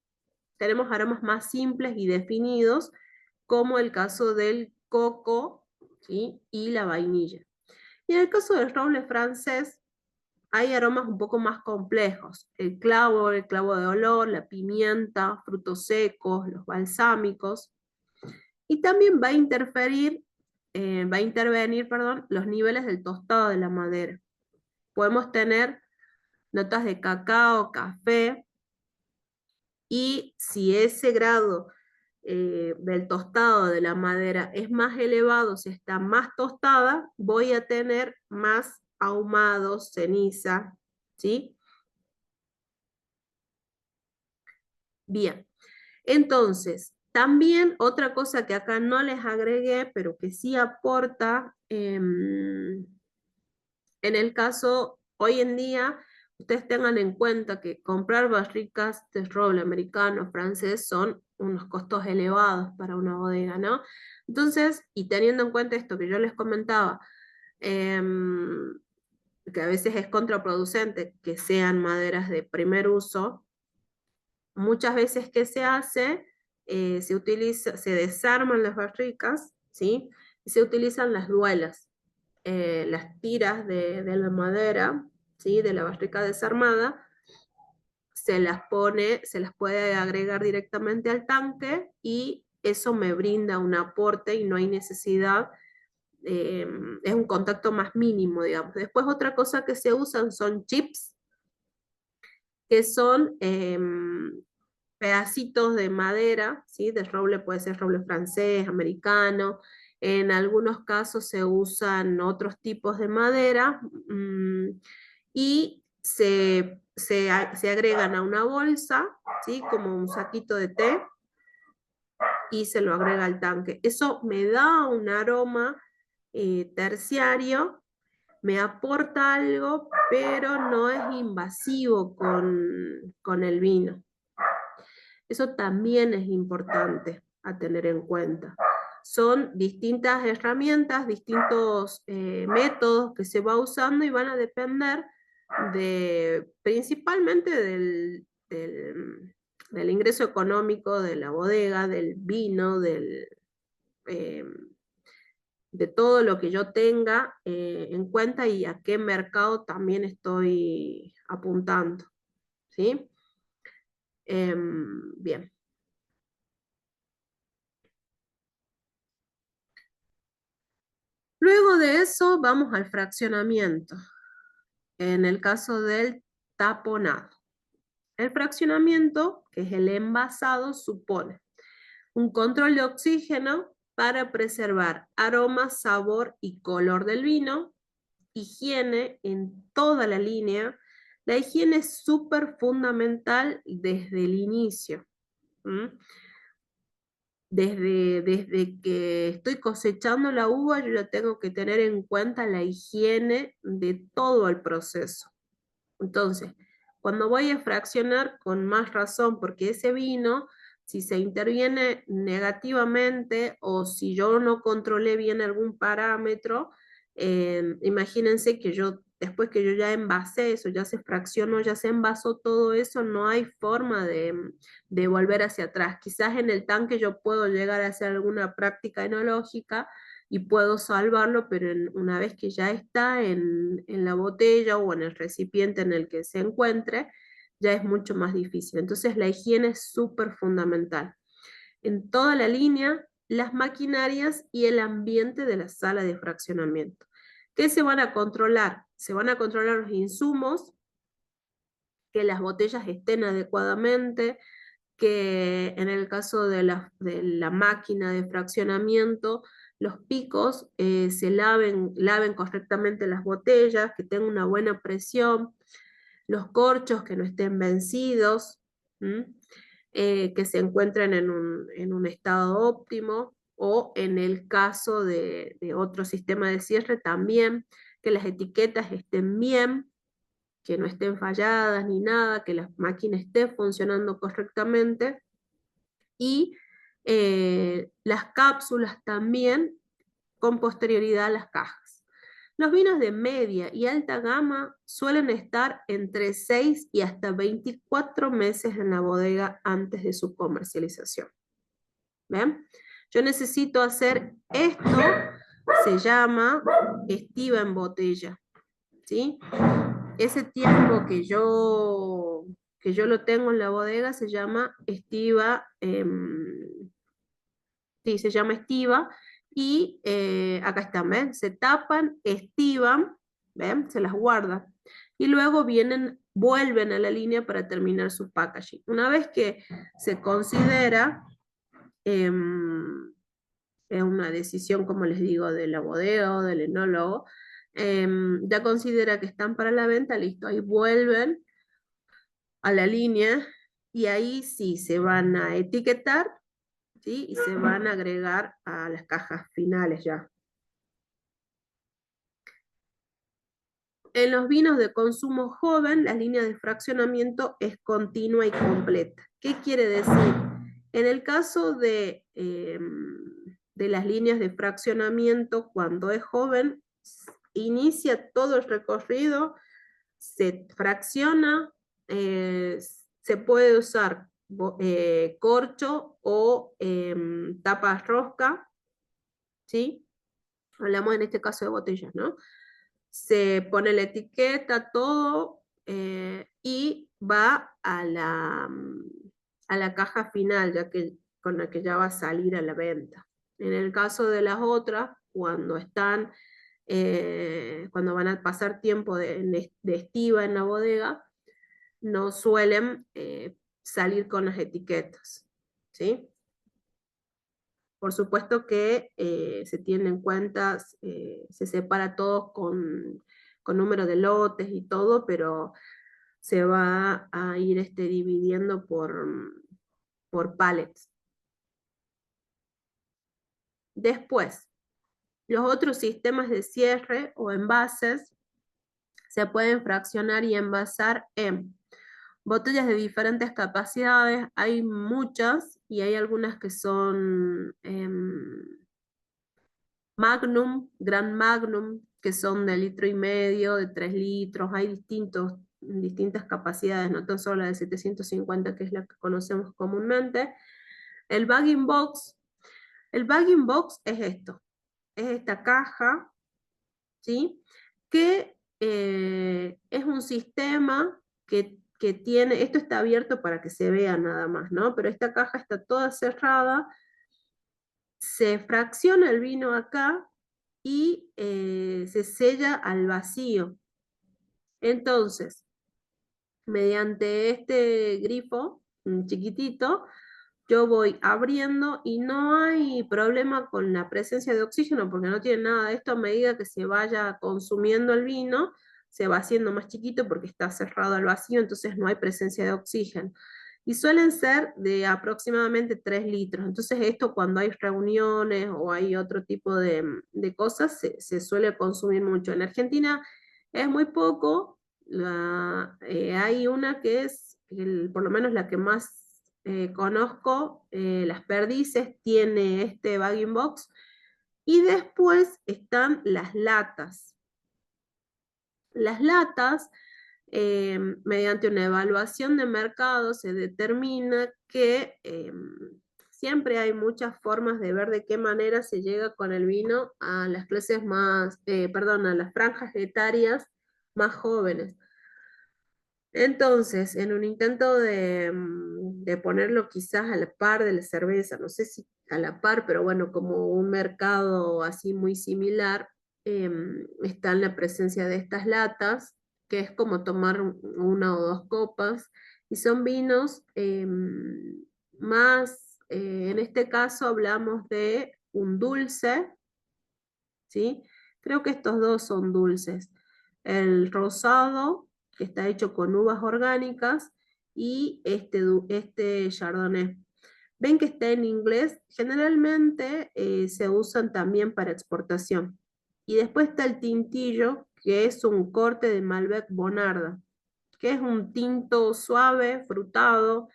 [SPEAKER 1] tenemos aromas más simples y definidos, como el caso del coco, ¿sí? Y la vainilla. Y en el caso del roble francés hay aromas un poco más complejos: el clavo de olor, la pimienta, frutos secos, los balsámicos. Y también va a intervenir, perdón, los niveles del tostado de la madera. Podemos tener notas de cacao, café, y si ese grado del tostado de la madera es más elevado, si está más tostada, voy a tener más ahumados, ceniza, ¿sí? Bien, entonces, también otra cosa que acá no les agregué, pero que sí aporta, en el caso, hoy en día, ustedes tengan en cuenta que comprar barricas de roble americano, francés, son unos costos elevados para una bodega, ¿no? Entonces, y teniendo en cuenta esto que yo les comentaba, que a veces es contraproducente que sean maderas de primer uso, muchas veces ¿qué se hace? Se utiliza, se desarman las barricas, ¿sí? Y se utilizan las duelas, las tiras de la madera, ¿sí? De la barrica desarmada, se las pone, se las puede agregar directamente al tanque y eso me brinda un aporte y no hay necesidad, es un contacto más mínimo, digamos. Después otra cosa que se usan son chips, que son pedacitos de madera, ¿sí? De roble, puede ser roble francés, americano. En algunos casos se usan otros tipos de madera, y se agregan a una bolsa, ¿sí? Como un saquito de té, y se lo agrega al tanque. Eso me da un aroma terciario, me aporta algo, pero no es invasivo con el vino. Eso también es importante a tener en cuenta. Son distintas herramientas, distintos métodos que se va usando y van a depender principalmente del ingreso económico de la bodega, del vino, eh, de todo lo que yo tenga en cuenta y a qué mercado también estoy apuntando. ¿Sí? Bien. Luego de eso vamos al fraccionamiento, en el caso del taponado. El fraccionamiento, que es el envasado, supone un control de oxígeno para preservar aroma, sabor y color del vino, higiene en toda la línea. La higiene es súper fundamental desde el inicio. Desde que estoy cosechando la uva, yo ya tengo que tener en cuenta la higiene de todo el proceso. Entonces, cuando voy a fraccionar, con más razón, porque ese vino, si se interviene negativamente o si yo no controlé bien algún parámetro, imagínense que yo, después que yo ya envasé eso, ya se fraccionó, ya se envasó todo eso, no hay forma de volver hacia atrás. Quizás en el tanque yo puedo llegar a hacer alguna práctica enológica y puedo salvarlo, pero una vez que ya está en la botella o en el recipiente en el que se encuentre, ya es mucho más difícil. Entonces la higiene es súper fundamental. En toda la línea, las maquinarias y el ambiente de la sala de fraccionamiento. ¿Qué se van a controlar? Se van a controlar los insumos, que las botellas estén adecuadamente, que en el caso de la máquina de fraccionamiento, los picos se laven correctamente las botellas, que tengan una buena presión, los corchos que no estén vencidos, que se encuentren en un estado óptimo, o en el caso de otro sistema de cierre también, que las etiquetas estén bien, que no estén falladas ni nada, que la máquina esté funcionando correctamente, y las cápsulas también con posterioridad a las cajas. Los vinos de media y alta gama suelen estar entre 6 y hasta 24 meses en la bodega antes de su comercialización. ¿Ven? Yo necesito hacer esto, se llama estiva en botella, ¿sí? Ese tiempo que yo lo tengo en la bodega se llama estiva, sí, se llama estiva, y acá están, ¿ven? Se tapan, estivan, ¿ven? Se las guardan, y luego vuelven a la línea para terminar su packaging. Una vez que se considera, es una decisión, como les digo, de la bodega o del enólogo, ya considera que están para la venta, listo, ahí vuelven a la línea y ahí sí se van a etiquetar, ¿sí? Y se van a agregar a las cajas finales ya. En los vinos de consumo joven, la línea de fraccionamiento es continua y completa. ¿Qué quiere decir? En el caso de las líneas de fraccionamiento, cuando es joven, inicia todo el recorrido, se fracciona, se puede usar corcho o tapas rosca, ¿sí? Hablamos en este caso de botellas, ¿no? Se pone la etiqueta, todo, y va a la caja final, ya que, con la que ya va a salir a la venta. En el caso de las otras, cuando están, cuando van a pasar tiempo de estiva en la bodega, no suelen salir con las etiquetas, ¿sí? Por supuesto que se tiene en cuenta, se separa todo con número de lotes y todo, pero se va a ir dividiendo por pallets. Después, los otros sistemas de cierre o envases se pueden fraccionar y envasar en botellas de diferentes capacidades. Hay muchas y hay algunas que son Magnum, Gran Magnum, que son de 1,5 litros, de 3 litros. Hay distintas capacidades, no tan solo la de 750, que es la que conocemos comúnmente. El bagging box. El bagging box es esto. Es esta caja, ¿sí? Que es un sistema que tiene, esto está abierto para que se vea nada más, ¿no? Pero esta caja está toda cerrada, se fracciona el vino acá y se sella al vacío. Entonces, mediante este grifo chiquitito, yo voy abriendo y no hay problema con la presencia de oxígeno porque no tiene nada de esto. A medida que se vaya consumiendo el vino, se va haciendo más chiquito porque está cerrado al vacío, entonces no hay presencia de oxígeno. Y suelen ser de aproximadamente 3 litros. Entonces esto cuando hay reuniones o hay otro tipo de cosas, se suele consumir mucho. En Argentina es muy poco. Hay una que es, por lo menos la que más conozco, Las Perdices, tiene este bagging box. Y después están las latas. Las latas, mediante una evaluación de mercado, se determina que siempre hay muchas formas de ver de qué manera se llega con el vino a las clases más, perdón, a las franjas etarias más jóvenes. Entonces, en un intento de ponerlo quizás a la par de la cerveza, no sé si a la par, pero bueno, como un mercado así muy similar, está en la presencia de estas latas, que es como tomar una o dos copas, y son vinos más, en este caso hablamos de un dulce, ¿sí? Creo que estos dos son dulces. El rosado, que está hecho con uvas orgánicas, y este Chardonnay. Ven que está en inglés, generalmente se usan también para exportación. Y después está el tintillo, que es un corte de Malbec Bonarda, que es un tinto suave, frutado,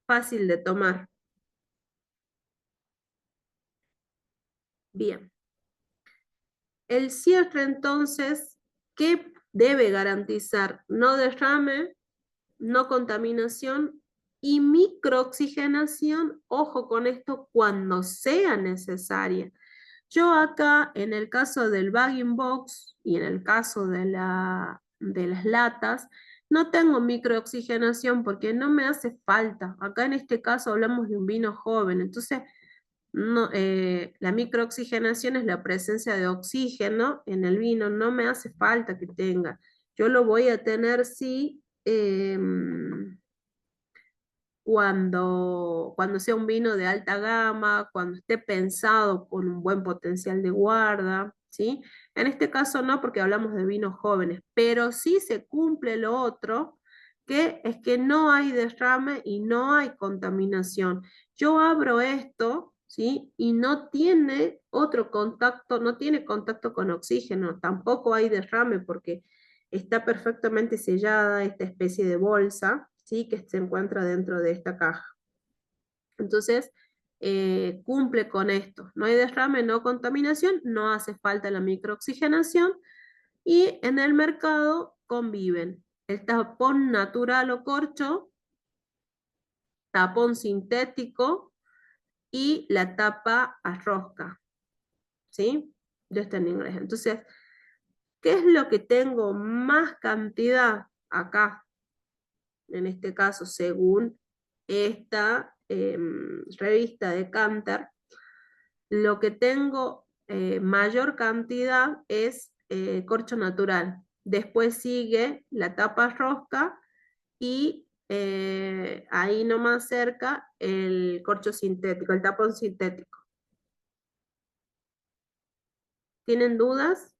[SPEAKER 1] fácil de tomar. Bien. El cierre entonces, ¿qué debe garantizar? No derrame, no contaminación y microoxigenación. Ojo con esto cuando sea necesaria. Yo acá, en el caso del bagging box y en el caso de las latas, no tengo microoxigenación porque no me hace falta. Acá en este caso hablamos de un vino joven, entonces no, la microoxigenación es la presencia de oxígeno en el vino, no me hace falta que tenga. Yo lo voy a tener sí cuando sea un vino de alta gama, cuando esté pensado con un buen potencial de guarda, ¿sí? En este caso no, porque hablamos de vinos jóvenes, pero sí se cumple lo otro, que es que no hay derrame y no hay contaminación. Yo abro esto, ¿sí? Y no tiene otro contacto, no tiene contacto con oxígeno, tampoco hay derrame porque está perfectamente sellada esta especie de bolsa, ¿sí? Que se encuentra dentro de esta caja. Entonces, cumple con esto. No hay derrame, no contaminación, no hace falta la microoxigenación y en el mercado conviven el tapón natural o corcho, tapón sintético y la tapa a rosca, ¿sí? Ya está en inglés. Entonces, ¿qué es lo que tengo más cantidad acá? En este caso, según esta revista de Cantar, lo que tengo mayor cantidad es corcho natural. Después sigue la tapa rosca y ahí nomás cerca el corcho sintético, el tapón sintético. ¿Tienen dudas?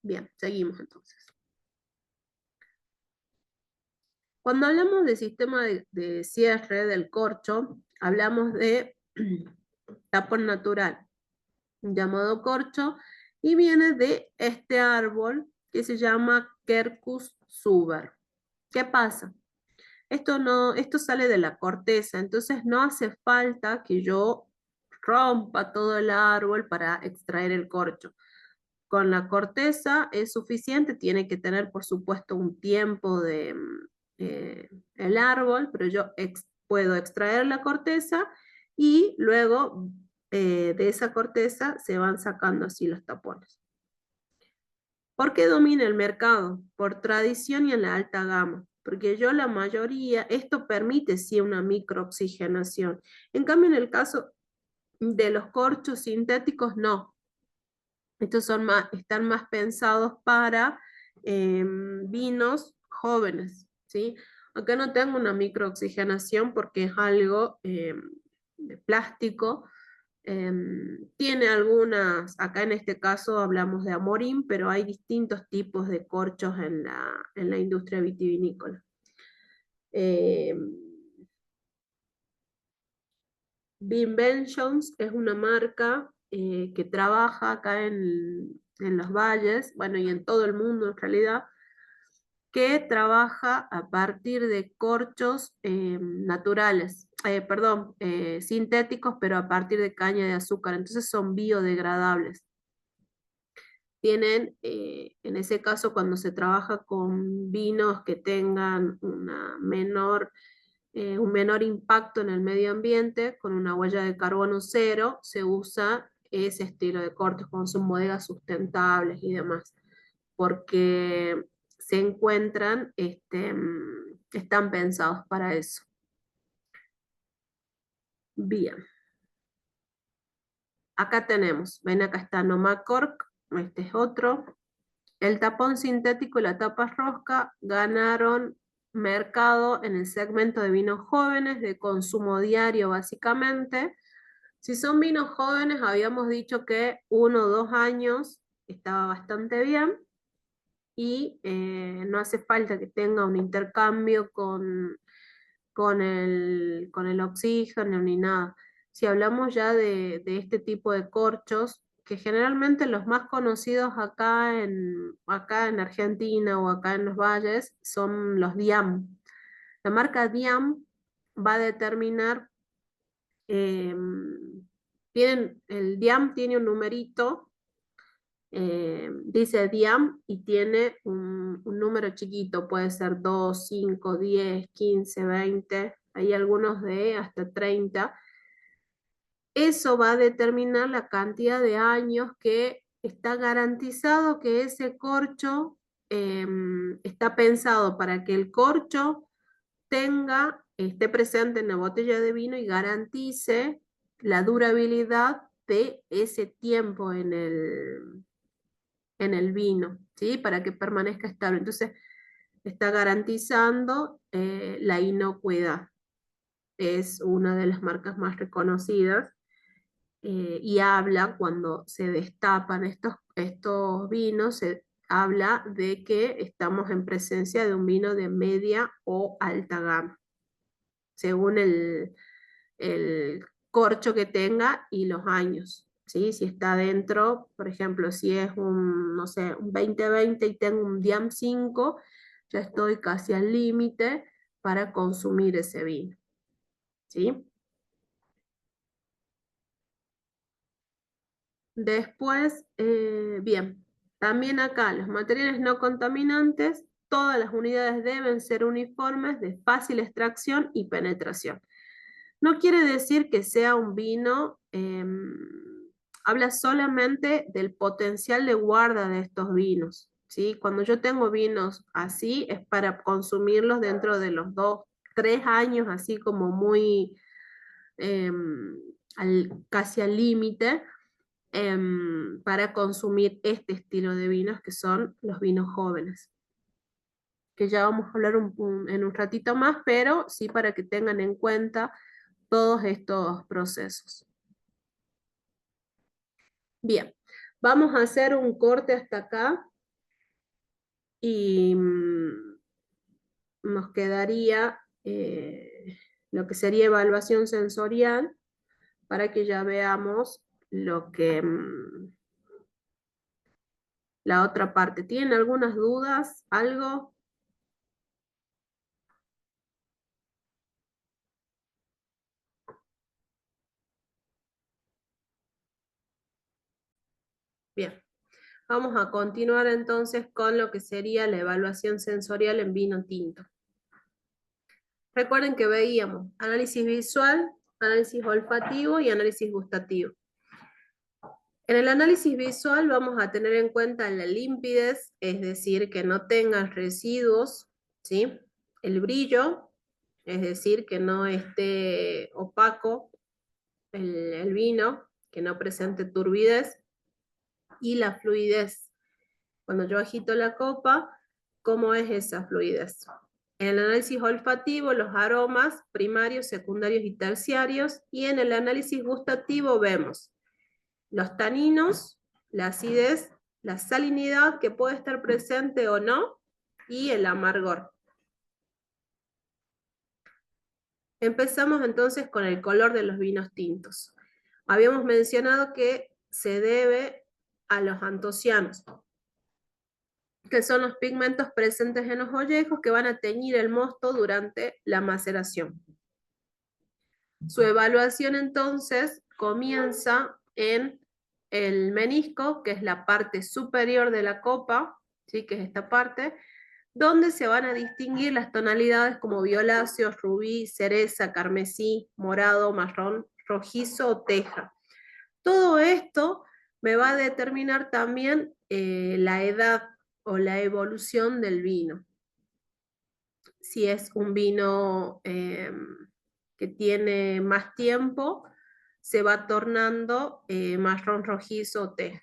[SPEAKER 1] Bien, seguimos entonces. Cuando hablamos de sistema de cierre del corcho, hablamos de tapón natural, llamado corcho, y viene de este árbol que se llama Quercus suber. ¿Qué pasa? Esto sale de la corteza, entonces no hace falta que yo rompa todo el árbol para extraer el corcho. Con la corteza es suficiente, tiene que tener por supuesto un tiempo de el árbol, pero yo puedo extraer la corteza y luego de esa corteza se van sacando así los tapones. ¿Por qué domina el mercado? Por tradición y en la alta gama. Porque yo la mayoría, esto permite sí una microoxigenación. En cambio, en el caso de los corchos sintéticos, no. Estos están más pensados para vinos jóvenes, ¿sí? Acá no tengo una microoxigenación porque es algo de plástico. Tiene algunas, acá en este caso hablamos de Amorim, pero hay distintos tipos de corchos en la industria vitivinícola. Vinventions es una marca que trabaja acá en los valles, bueno, y en todo el mundo en realidad, que trabaja a partir de corchos naturales, perdón, sintéticos, pero a partir de caña de azúcar, entonces son biodegradables. Tienen, en ese caso, cuando se trabaja con vinos que tengan un menor impacto en el medio ambiente, con una huella de carbono cero, se usa ese estilo de cortes, cuando son bodegas sustentables y demás, porque se encuentran, están pensados para eso. Bien, acá tenemos, ven acá está Nomacork, este es otro. El tapón sintético y la tapa rosca ganaron mercado en el segmento de vinos jóvenes de consumo diario básicamente. Si son vinos jóvenes, habíamos dicho que 1 o 2 años estaba bastante bien y no hace falta que tenga un intercambio con el oxígeno ni nada. Si hablamos ya de este tipo de corchos, que generalmente los más conocidos acá en Argentina o acá en los valles son los DIAM. La marca DIAM va a determinar, el DIAM tiene un numerito, dice DIAM y tiene un número chiquito, puede ser 2, 5, 10, 15, 20, hay algunos de hasta 30. Eso va a determinar la cantidad de años que está garantizado que ese corcho está pensado para que el corcho esté presente en la botella de vino y garantice la durabilidad de ese tiempo en el vino, ¿sí? Para que permanezca estable. Entonces, está garantizando la inocuidad. Es una de las marcas más reconocidas y habla cuando se destapan estos vinos, se habla de que estamos en presencia de un vino de media o alta gama, según el corcho que tenga y los años. ¿sí? Si está dentro, por ejemplo, si es un, no sé, un 20-20 y tengo un DIAM 5, ya estoy casi al límite para consumir ese vino, ¿sí? Después, bien, también acá los materiales no contaminantes, todas las unidades deben ser uniformes, de fácil extracción y penetración. No quiere decir que sea un vino, habla solamente del potencial de guarda de estos vinos, ¿sí? Cuando yo tengo vinos así, es para consumirlos dentro de los 2, 3 años, así como muy casi al límite, para consumir este estilo de vinos que son los vinos jóvenes, que ya vamos a hablar en un ratito más, pero sí para que tengan en cuenta todos estos procesos. Bien, vamos a hacer un corte hasta acá y nos quedaría lo que sería evaluación sensorial para que ya veamos lo que la otra parte. ¿Tienen algunas dudas? ¿Algo? Bien. Vamos a continuar entonces con lo que sería la evaluación sensorial en vino tinto. Recuerden que veíamos análisis visual, análisis olfativo y análisis gustativo. En el análisis visual vamos a tener en cuenta la limpidez, es decir, que no tengan residuos, ¿sí? El brillo, es decir, que no esté opaco el vino, que no presente turbidez, y la fluidez. Cuando yo agito la copa, ¿cómo es esa fluidez? En el análisis olfativo, los aromas primarios, secundarios y terciarios, y en el análisis gustativo vemos los taninos, la acidez, la salinidad que puede estar presente o no, y el amargor. Empezamos entonces con el color de los vinos tintos. Habíamos mencionado que se debe a los antocianos, que son los pigmentos presentes en los ollejos que van a teñir el mosto durante la maceración. Su evaluación entonces comienza en el menisco, que es la parte superior de la copa, ¿sí? Que es esta parte, donde se van a distinguir las tonalidades como violáceo, rubí, cereza, carmesí, morado, marrón, rojizo o teja. Todo esto me va a determinar también la edad o la evolución del vino. Si es un vino que tiene más tiempo, se va tornando marrón rojizo o teja.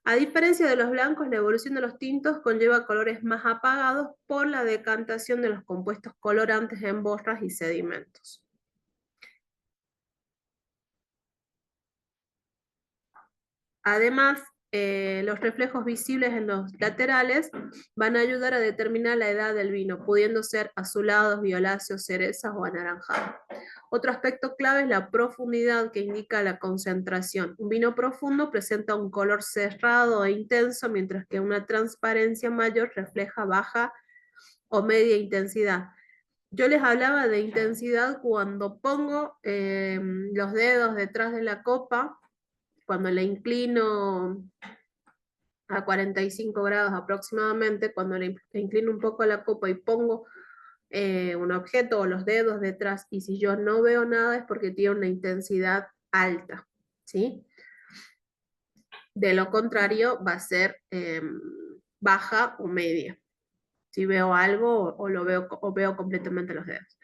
[SPEAKER 1] A diferencia de los blancos, la evolución de los tintos conlleva colores más apagados por la decantación de los compuestos colorantes en borras y sedimentos. Además, los reflejos visibles en los laterales van a ayudar a determinar la edad del vino, pudiendo ser azulados, violáceos, cerezas o anaranjados. Otro aspecto clave es la profundidad, que indica la concentración. Un vino profundo presenta un color cerrado e intenso, mientras que una transparencia mayor refleja baja o media intensidad. Yo les hablaba de intensidad cuando pongo los dedos detrás de la copa, cuando la inclino a 45 grados aproximadamente, cuando le inclino un poco la copa y pongo un objeto o los dedos detrás, y si yo no veo nada es porque tiene una intensidad alta, ¿sí? De lo contrario va a ser baja o media, si veo algo o lo veo, o veo completamente los dedos.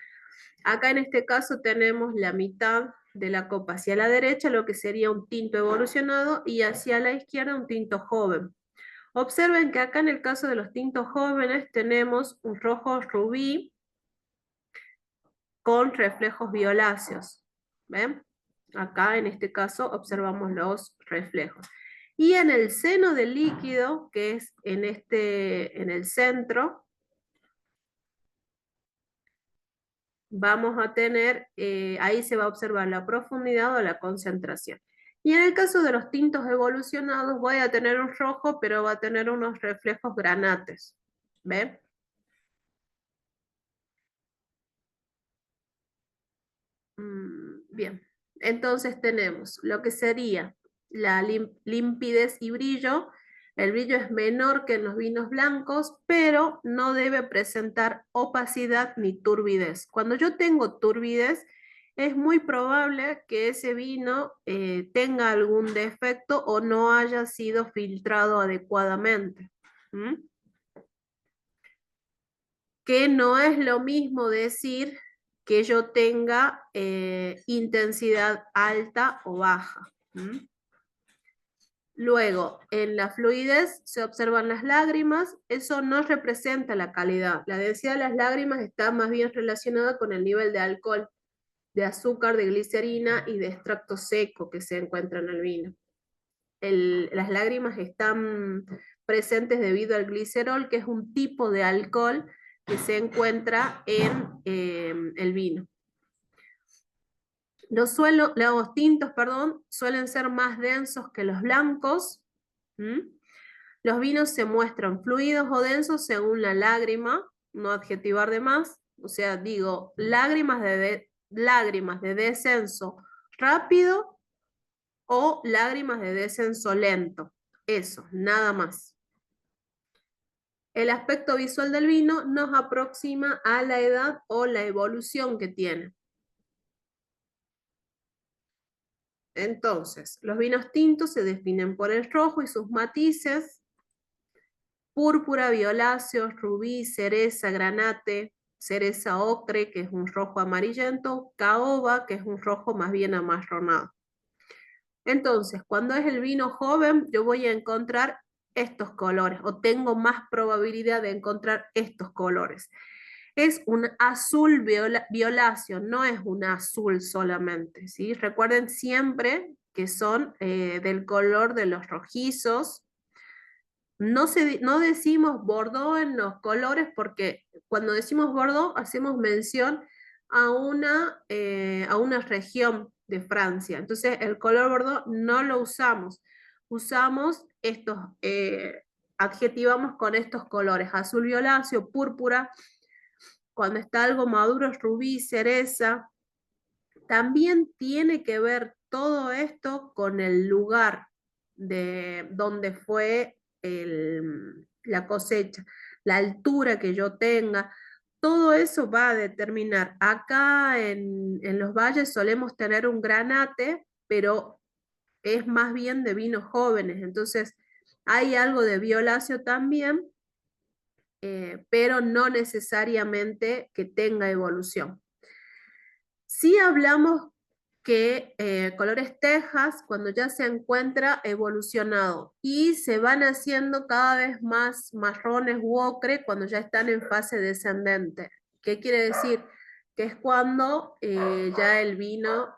[SPEAKER 1] Acá en este caso tenemos la mitad de la copa hacia la derecha, lo que sería un tinto evolucionado, y hacia la izquierda un tinto joven. Observen que acá en el caso de los tintos jóvenes tenemos un rojo rubí con reflejos violáceos. ¿Ven? Acá en este caso observamos los reflejos. Y en el seno del líquido, que es en el centro, vamos a tener, ahí se va a observar la profundidad o la concentración. Y en el caso de los tintos evolucionados, voy a tener un rojo, pero va a tener unos reflejos granates. ¿Ven? Bien. Entonces tenemos lo que sería la limpidez y brillo. El brillo es menor que en los vinos blancos, pero no debe presentar opacidad ni turbidez. Cuando yo tengo turbidez, es muy probable que ese vino tenga algún defecto o no haya sido filtrado adecuadamente. ¿Mm? Que no es lo mismo decir que yo tenga intensidad alta o baja. ¿Mm? Luego, en la fluidez se observan las lágrimas, eso no representa la calidad. La densidad de las lágrimas está más bien relacionada con el nivel de alcohol, de azúcar, de glicerina y de extracto seco que se encuentra en el vino. Las lágrimas están presentes debido al glicerol, que es un tipo de alcohol que se encuentra en el vino. Los tintos, perdón, suelen ser más densos que los blancos. ¿Mm? Los vinos se muestran fluidos o densos según la lágrima, no adjetivar de más. O sea, digo, lágrimas de descenso rápido o lágrimas de descenso lento. Eso, nada más. El aspecto visual del vino nos aproxima a la edad o la evolución que tiene. Entonces, los vinos tintos se definen por el rojo y sus matices: púrpura, violáceo, rubí, cereza, granate, cereza ocre, que es un rojo amarillento, caoba, que es un rojo más bien amarronado. Entonces, cuando es el vino joven, yo voy a encontrar estos colores, o tengo más probabilidad de encontrar estos colores. Es un azul violáceo, no es un azul solamente, ¿sí? Recuerden siempre que son del color de los rojizos. No decimos Bordeaux en los colores porque cuando decimos Bordeaux hacemos mención a una región de Francia. Entonces el color Bordeaux no lo usamos. Usamos estos, adjetivamos con estos colores: azul violáceo, púrpura. Cuando está algo maduro es rubí, cereza. También tiene que ver todo esto con el lugar de donde fue la cosecha, la altura que yo tenga. Todo eso va a determinar. Acá en los valles solemos tener un granate, pero es más bien de vinos jóvenes. Entonces, hay algo de violáceo también, pero no necesariamente que tenga evolución. Si hablamos que colores tejas, cuando ya se encuentra evolucionado y se van haciendo cada vez más marrones u ocre cuando ya están en fase descendente. ¿Qué quiere decir? Que es cuando ya el vino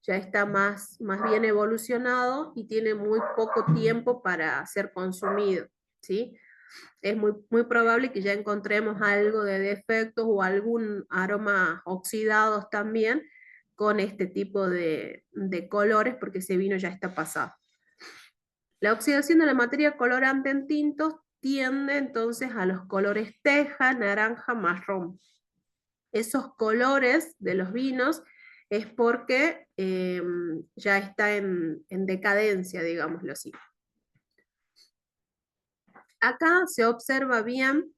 [SPEAKER 1] ya está más bien evolucionado y tiene muy poco tiempo para ser consumido, ¿sí? Es muy probable que ya encontremos algo de defectos o algún aroma oxidados también con este tipo de colores, porque ese vino ya está pasado. La oxidación de la materia colorante en tintos tiende entonces a los colores teja, naranja, marrón. Esos colores de los vinos es porque ya está en decadencia, digámoslo así. Acá se observa bien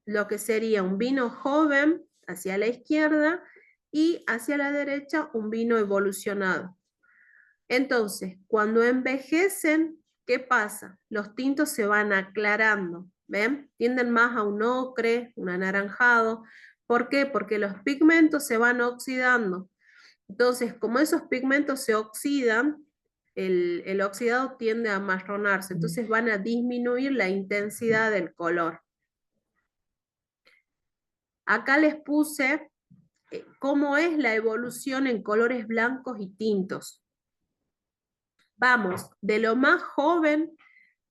[SPEAKER 1] lo que sería un vino joven hacia la izquierda y hacia la derecha un vino evolucionado. Entonces, cuando envejecen, ¿qué pasa? Los tintos se van aclarando, ¿ven? Tienden más a un ocre, un anaranjado. ¿Por qué? Porque los pigmentos se van oxidando. Entonces, como esos pigmentos se oxidan, el oxidado tiende a amarronarse, entonces van a disminuir la intensidad del color. Acá les puse cómo es la evolución en colores blancos y tintos. Vamos de lo más joven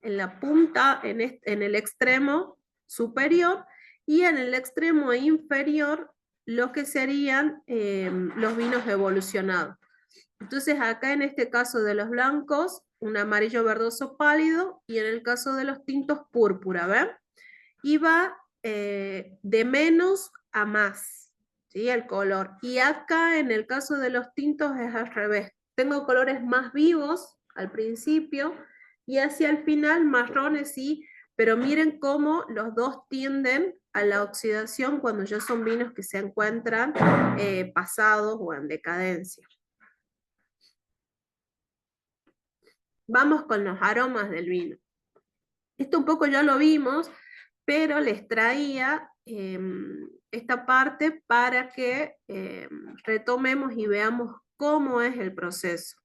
[SPEAKER 1] en la punta, en el extremo superior, y en el extremo inferior lo que serían los vinos evolucionados. Entonces acá en este caso de los blancos, un amarillo verdoso pálido, y en el caso de los tintos púrpura, ¿ven? Y va de menos a más, ¿sí? El color. Y acá en el caso de los tintos es al revés. Tengo colores más vivos al principio y hacia el final marrones sí, pero miren cómo los dos tienden a la oxidación cuando ya son vinos que se encuentran pasados o en decadencia. Vamos con los aromas del vino. Esto un poco ya lo vimos, pero les traía esta parte para que retomemos y veamos cómo es el proceso.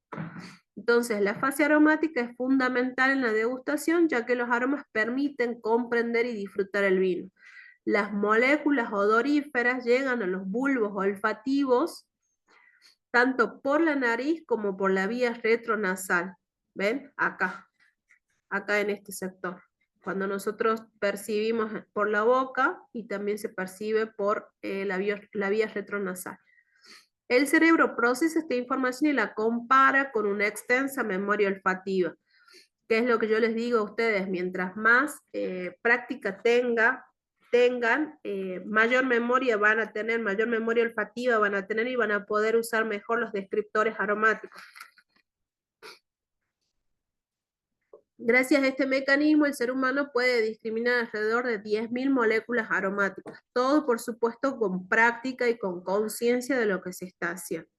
[SPEAKER 1] Entonces, la fase aromática es fundamental en la degustación, ya que los aromas permiten comprender y disfrutar el vino. Las moléculas odoríferas llegan a los bulbos olfativos, tanto por la nariz como por la vía retronasal. ¿Ven? Acá en este sector. Cuando nosotros percibimos por la boca y también se percibe por la vía retronasal. El cerebro procesa esta información y la compara con una extensa memoria olfativa, que es lo que yo les digo a ustedes, mientras más práctica tengan, mayor memoria van a tener, mayor memoria olfativa van a tener y van a poder usar mejor los descriptores aromáticos. Gracias a este mecanismo, el ser humano puede discriminar alrededor de 10.000 moléculas aromáticas, todo por supuesto con práctica y con conciencia de lo que se está haciendo.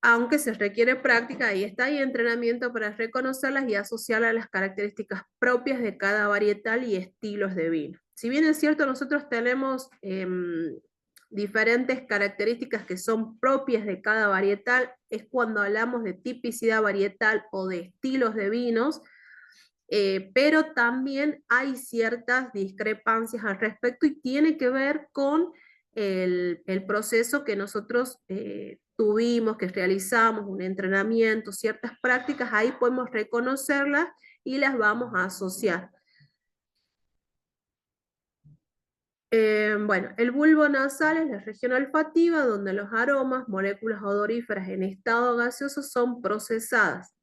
[SPEAKER 1] Aunque se requiere práctica, ahí está, y entrenamiento para reconocerlas y asociarlas a las características propias de cada varietal y estilos de vino. Si bien es cierto, nosotros tenemos diferentes características que son propias de cada varietal, es cuando hablamos de tipicidad varietal o de estilos de vinos, pero también hay ciertas discrepancias al respecto y tiene que ver con el proceso que nosotros tuvimos, que realizamos, un entrenamiento, ciertas prácticas, ahí podemos reconocerlas y las vamos a asociar. Bueno, el bulbo nasal es la región olfativa donde los aromas, moléculas odoríferas en estado gaseoso son procesadas.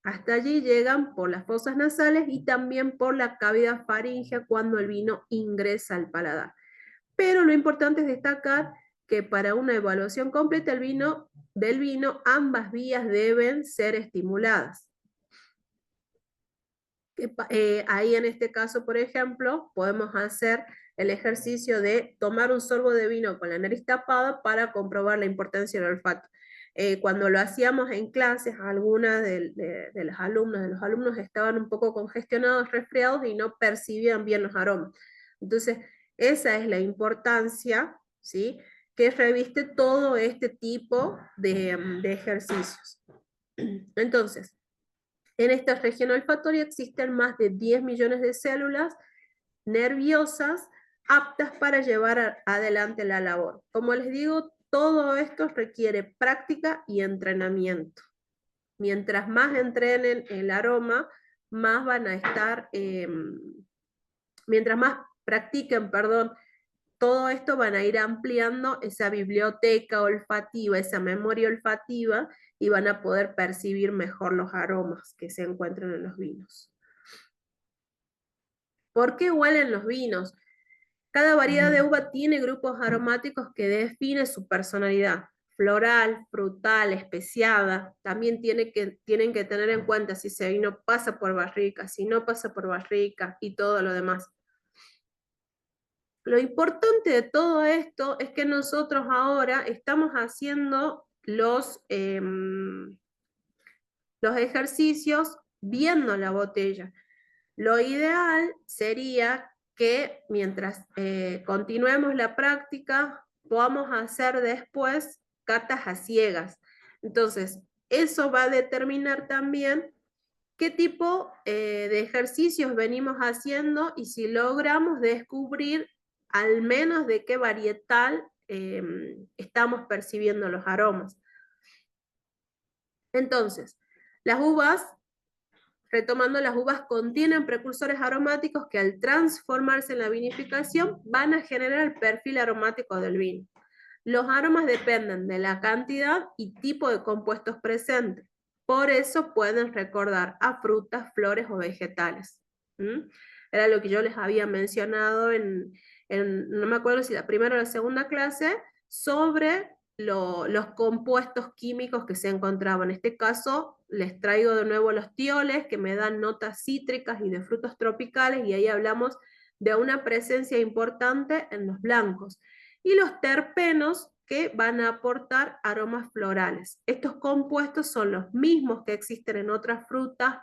[SPEAKER 1] Hasta allí llegan por las fosas nasales y también por la cavidad faríngea cuando el vino ingresa al paladar. Pero lo importante es destacar que para una evaluación completa del vino, ambas vías deben ser estimuladas. Ahí en este caso, por ejemplo, podemos hacer el ejercicio de tomar un sorbo de vino con la nariz tapada para comprobar la importancia del olfato. Cuando lo hacíamos en clases, algunas de los alumnos estaban un poco congestionados, resfriados y no percibían bien los aromas. Entonces, esa es la importancia, ¿sí?, que reviste todo este tipo de ejercicios. Entonces, en esta región olfatoria existen más de 10 millones de células nerviosas aptas para llevar adelante la labor. Como les digo, todo esto requiere práctica y entrenamiento. Mientras más entrenen el aroma, más van a estar, mientras más practiquen, perdón, todo esto van a ir ampliando esa biblioteca olfativa, esa memoria olfativa, y van a poder percibir mejor los aromas que se encuentran en los vinos. ¿Por qué huelen los vinos? Cada variedad de uva tiene grupos aromáticos que definen su personalidad. Floral, frutal, especiada. También tienen que tener en cuenta si ese vino pasa por barrica, si no pasa por barrica y todo lo demás. Lo importante de todo esto es que nosotros ahora estamos haciendo los ejercicios viendo la botella. Lo ideal sería que mientras continuemos la práctica, podamos hacer después catas a ciegas. Entonces, eso va a determinar también qué tipo de ejercicios venimos haciendo y si logramos descubrir al menos de qué varietal estamos percibiendo los aromas. Entonces, las uvas, retomando, las uvas contienen precursores aromáticos que al transformarse en la vinificación van a generar el perfil aromático del vino. Los aromas dependen de la cantidad y tipo de compuestos presentes. Por eso pueden recordar a frutas, flores o vegetales. ¿Mm? Era lo que yo les había mencionado no me acuerdo si la primera o la segunda clase, sobre los compuestos químicos que se encontraban. En este caso, les traigo de nuevo los tioles, que me dan notas cítricas y de frutos tropicales, y ahí hablamos de una presencia importante en los blancos. Y los terpenos, que van a aportar aromas florales. Estos compuestos son los mismos que existen en otras frutas,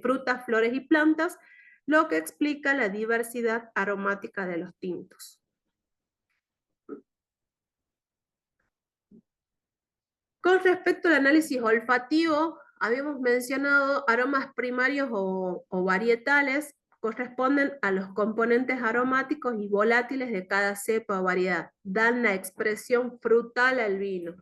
[SPEAKER 1] frutas, flores y plantas, lo que explica la diversidad aromática de los tintos. Con respecto al análisis olfativo, habíamos mencionado aromas primarios o varietales, corresponden a los componentes aromáticos y volátiles de cada cepa o variedad. Dan la expresión frutal al vino.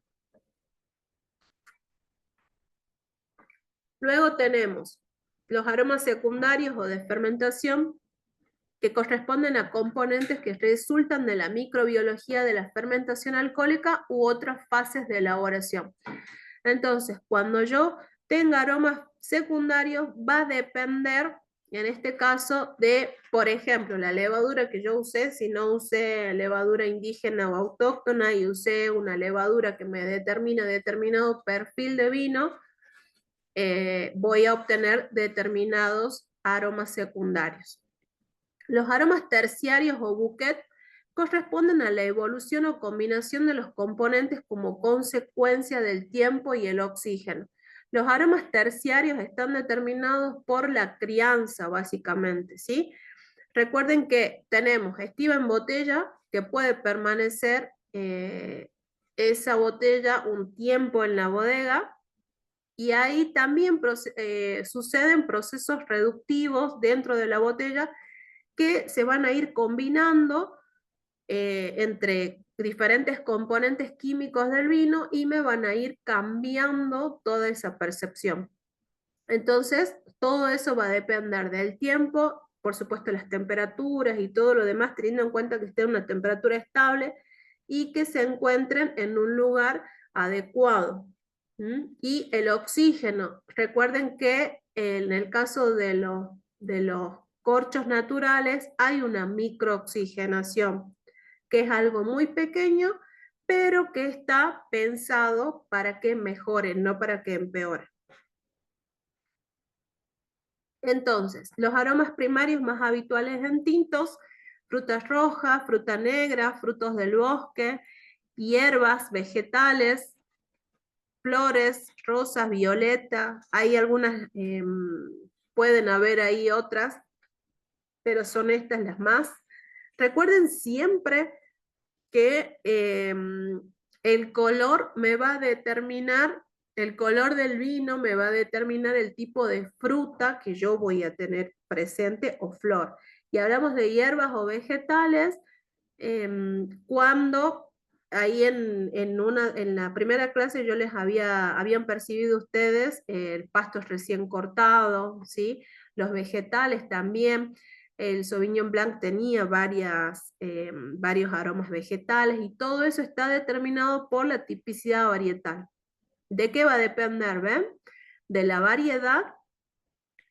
[SPEAKER 1] Luego tenemos los aromas secundarios o de fermentación, que corresponden a componentes que resultan de la microbiología de la fermentación alcohólica u otras fases de elaboración. Entonces, cuando yo tenga aromas secundarios, va a depender, en este caso, de, por ejemplo, la levadura que yo usé. Si no usé levadura indígena o autóctona y usé una levadura que me determina determinado perfil de vino, voy a obtener determinados aromas secundarios. Los aromas terciarios o bouquet corresponden a la evolución o combinación de los componentes como consecuencia del tiempo y el oxígeno. Los aromas terciarios están determinados por la crianza, básicamente, ¿sí? Recuerden que tenemos estiva en botella, que puede permanecer esa botella un tiempo en la bodega, y ahí también suceden procesos reductivos dentro de la botella que se van a ir combinando entre diferentes componentes químicos del vino y me van a ir cambiando toda esa percepción. Entonces, todo eso va a depender del tiempo, por supuesto las temperaturas y todo lo demás, teniendo en cuenta que esté en una temperatura estable y que se encuentren en un lugar adecuado. Y el oxígeno, recuerden que en el caso de los corchos naturales hay una microoxigenación, que es algo muy pequeño, pero que está pensado para que mejore, no para que empeore. Entonces, los aromas primarios más habituales en tintos: frutas rojas, fruta negra, frutos del bosque, hierbas, vegetales, flores, rosas, violeta. Hay algunas, pueden haber ahí otras, pero son estas las más. Recuerden siempre que el color me va a determinar, el color del vino me va a determinar el tipo de fruta que yo voy a tener presente o flor. Y hablamos de hierbas o vegetales cuando ahí en la primera clase yo habían percibido ustedes el pasto recién cortado, ¿sí? Los vegetales también. El Sauvignon Blanc tenía varios aromas vegetales, y todo eso está determinado por la tipicidad varietal. ¿De qué va a depender? ¿Ven? De la variedad,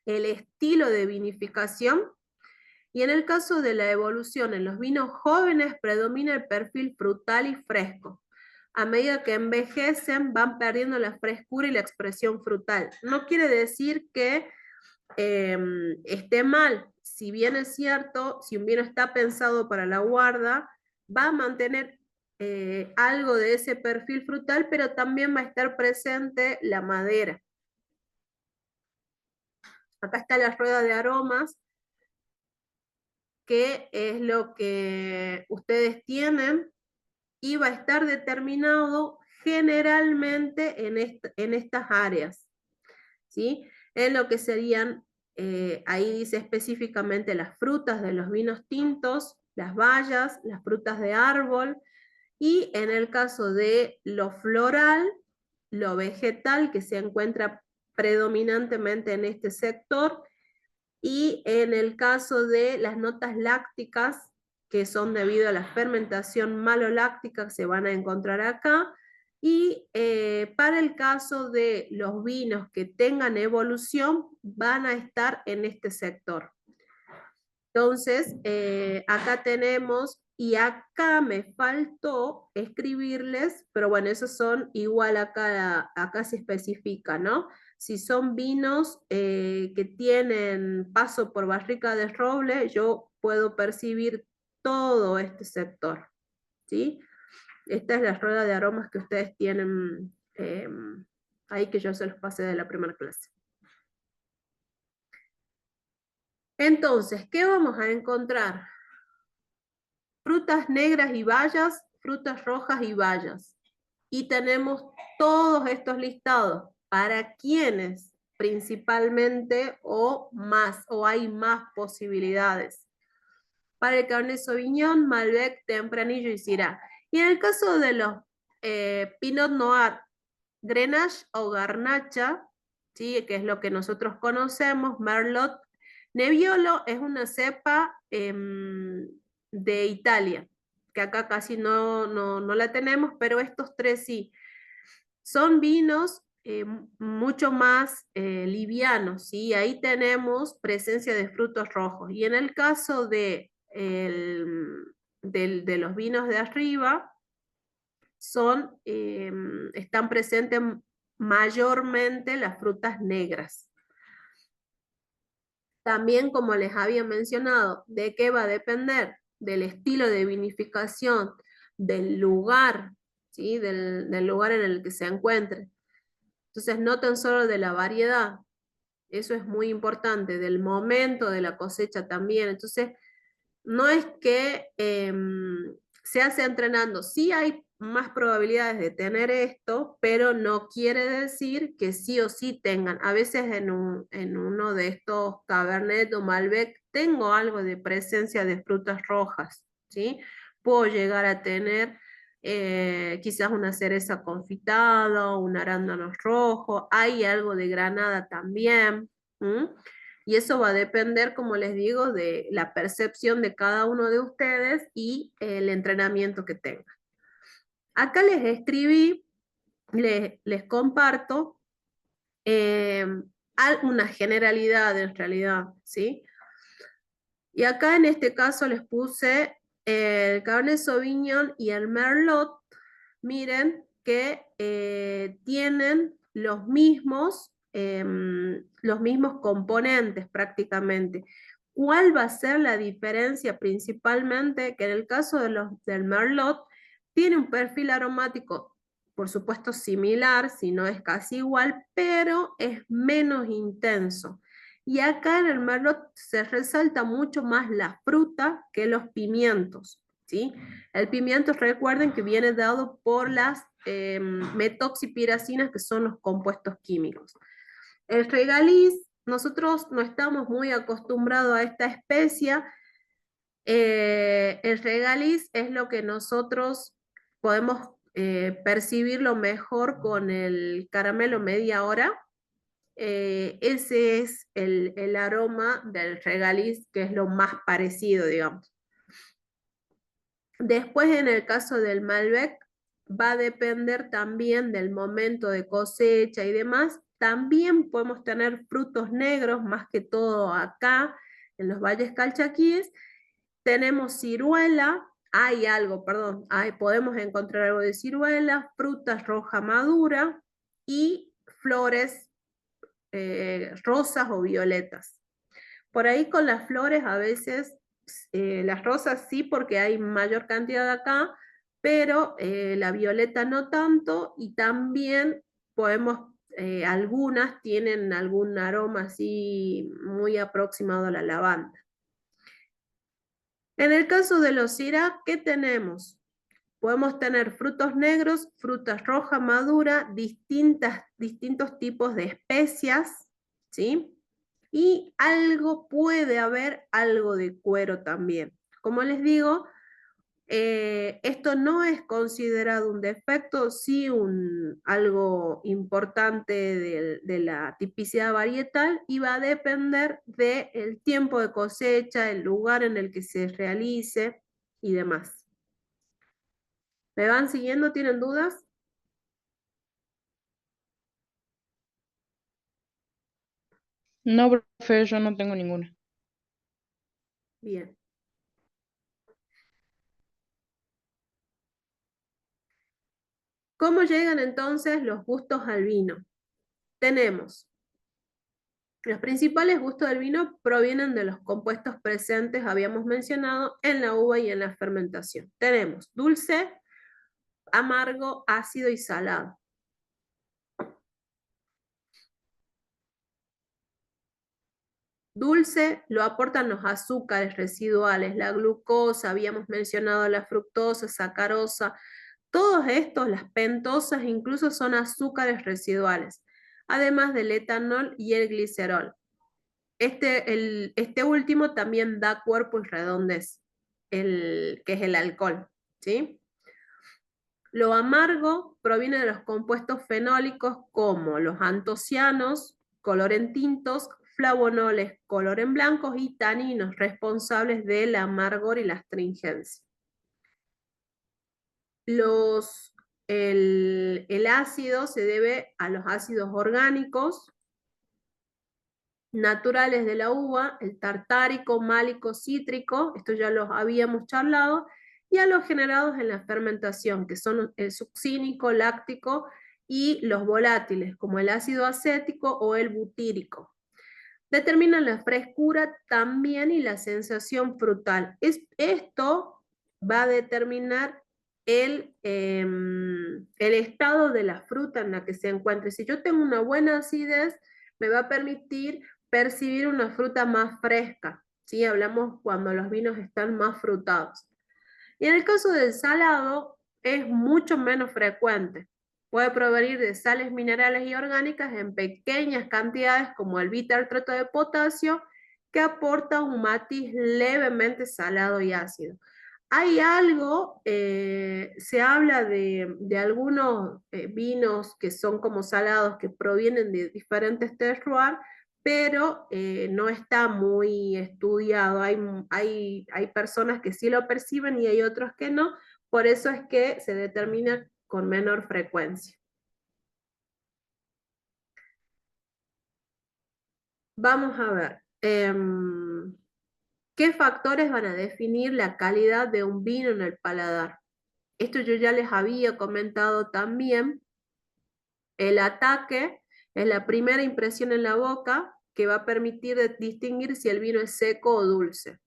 [SPEAKER 1] el estilo de vinificación, y en el caso de la evolución en los vinos jóvenes predomina el perfil frutal y fresco. A medida que envejecen van perdiendo la frescura y la expresión frutal. No quiere decir que esté mal. Si bien es cierto, si un vino está pensado para la guarda, va a mantener algo de ese perfil frutal, pero también va a estar presente la madera. Acá está la rueda de aromas, que es lo que ustedes tienen, y va a estar determinado generalmente en estas áreas, ¿sí? En lo que serían, ahí dice específicamente las frutas de los vinos tintos, las bayas, las frutas de árbol, y en el caso de lo floral, lo vegetal, que se encuentra predominantemente en este sector, y en el caso de las notas lácticas, que son debido a la fermentación maloláctica que se van a encontrar acá. Y para el caso de los vinos que tengan evolución, van a estar en este sector. Entonces, acá tenemos, y acá me faltó escribirles, pero bueno, esos son igual acá se especifica, ¿no? Si son vinos que tienen paso por barrica de roble, yo puedo percibir todo este sector, ¿sí? Esta es la rueda de aromas que ustedes tienen ahí, que yo se los pasé de la primera clase. Entonces, ¿qué vamos a encontrar? Frutas negras y bayas, frutas rojas y bayas. Y tenemos todos estos listados. ¿Para quiénes principalmente o más, o hay más posibilidades? Para el Cabernet Sauvignon, Malbec, Tempranillo y Syrah. Y en el caso de los Pinot Noir, Grenache o Garnacha, ¿sí? Que es lo que nosotros conocemos, Merlot, Nebbiolo es una cepa de Italia, que acá casi no la tenemos, pero estos tres sí. Son vinos mucho más livianos, ¿sí? Ahí tenemos presencia de frutos rojos. Y en el caso de los vinos de arriba, están presentes mayormente las frutas negras. También, como les había mencionado, ¿de qué va a depender? Del estilo de vinificación, del lugar, ¿sí? Del lugar en el que se encuentre. Entonces, no tan solo de la variedad, eso es muy importante, del momento de la cosecha también. Entonces, no es que se hace entrenando, sí hay más probabilidades de tener esto, pero no quiere decir que sí o sí tengan. A veces en uno de estos Cabernet o Malbec tengo algo de presencia de frutas rojas, ¿sí? Puedo llegar a tener quizás una cereza confitada, un arándano rojo, hay algo de granada también. Y eso va a depender, como les digo, de la percepción de cada uno de ustedes y el entrenamiento que tengan. Acá les escribí, les comparto eh, una generalidad en realidad, ¿sí? Y acá en este caso les puse el Cabernet Sauvignon y el Merlot. Miren que tienen los mismos componentes prácticamente. ¿Cuál va a ser la diferencia? Principalmente que en el caso del Merlot tiene un perfil aromático, por supuesto similar, si no es casi igual, pero es menos intenso. Y acá en el Merlot se resalta mucho más la fruta que los pimientos, ¿sí? El pimiento, recuerden que viene dado por las metoxipiracinas, que son los compuestos químicos. El regaliz, nosotros no estamos muy acostumbrados a esta especia. El regaliz es lo que nosotros podemos percibirlo mejor con el caramelo media hora. Ese es el aroma del regaliz, que es lo más parecido, digamos. Después, en el caso del Malbec, va a depender también del momento de cosecha y demás. También podemos tener frutos negros, más que todo acá, en los valles calchaquíes. Tenemos ciruela, hay algo, perdón, podemos encontrar algo de ciruela, frutas roja madura y flores rosas o violetas. Por ahí con las flores a veces, las rosas sí porque hay mayor cantidad acá, pero la violeta no tanto, y también podemos, algunas tienen algún aroma así muy aproximado a la lavanda. En el caso de los Syrah, ¿qué tenemos? Podemos tener frutos negros, frutas roja madura, distintos tipos de especias, ¿sí? Y puede haber algo de cuero también. Como les digo, esto no es considerado un defecto, sí algo importante de la tipicidad varietal, y va a depender del tiempo de cosecha, el lugar en el que se realice. y demás. ¿Me van siguiendo? ¿Tienen dudas?
[SPEAKER 3] No, profe, yo no tengo ninguna.
[SPEAKER 1] Bien. ¿Cómo llegan entonces los gustos al vino? Tenemos, los principales gustos del vino provienen de los compuestos presentes, habíamos mencionado, en la uva y en la fermentación. Tenemos dulce, amargo, ácido y salado. Dulce lo aportan los azúcares residuales, la glucosa, habíamos mencionado la fructosa, sacarosa. Todos estos, las pentosas, incluso son azúcares residuales, además del etanol y el glicerol. Este último también da cuerpo y redondez, que es el alcohol, ¿sí? Lo amargo proviene de los compuestos fenólicos como los antocianos, color en tintos, flavonoles, color en blancos y taninos, responsables del amargor y la astringencia. El ácido se debe a los ácidos orgánicos naturales de la uva, el tartárico, málico, cítrico, esto ya los habíamos charlado, y a los generados en la fermentación, que son el succínico, láctico y los volátiles, como el ácido acético o el butírico. Determinan la frescura también y la sensación frutal. Esto va a determinar el estado de la fruta en la que se encuentre. Si yo tengo una buena acidez, me va a permitir percibir una fruta más fresca. ¿Sí? Hablamos cuando los vinos están más frutados. Y en el caso del salado, es mucho menos frecuente. Puede provenir de sales minerales y orgánicas en pequeñas cantidades, como el bitartrato de potasio, que aporta un matiz levemente salado y ácido. Hay algo, se habla de algunos vinos que son como salados, que provienen de diferentes terroirs, pero no está muy estudiado. Hay personas que sí lo perciben y hay otros que no, por eso es que se determina con menor frecuencia. Vamos a ver, ¿qué factores van a definir la calidad de un vino en el paladar? Esto yo ya les había comentado también. El ataque es la primera impresión en la boca que va a permitir distinguir si el vino es seco o dulce.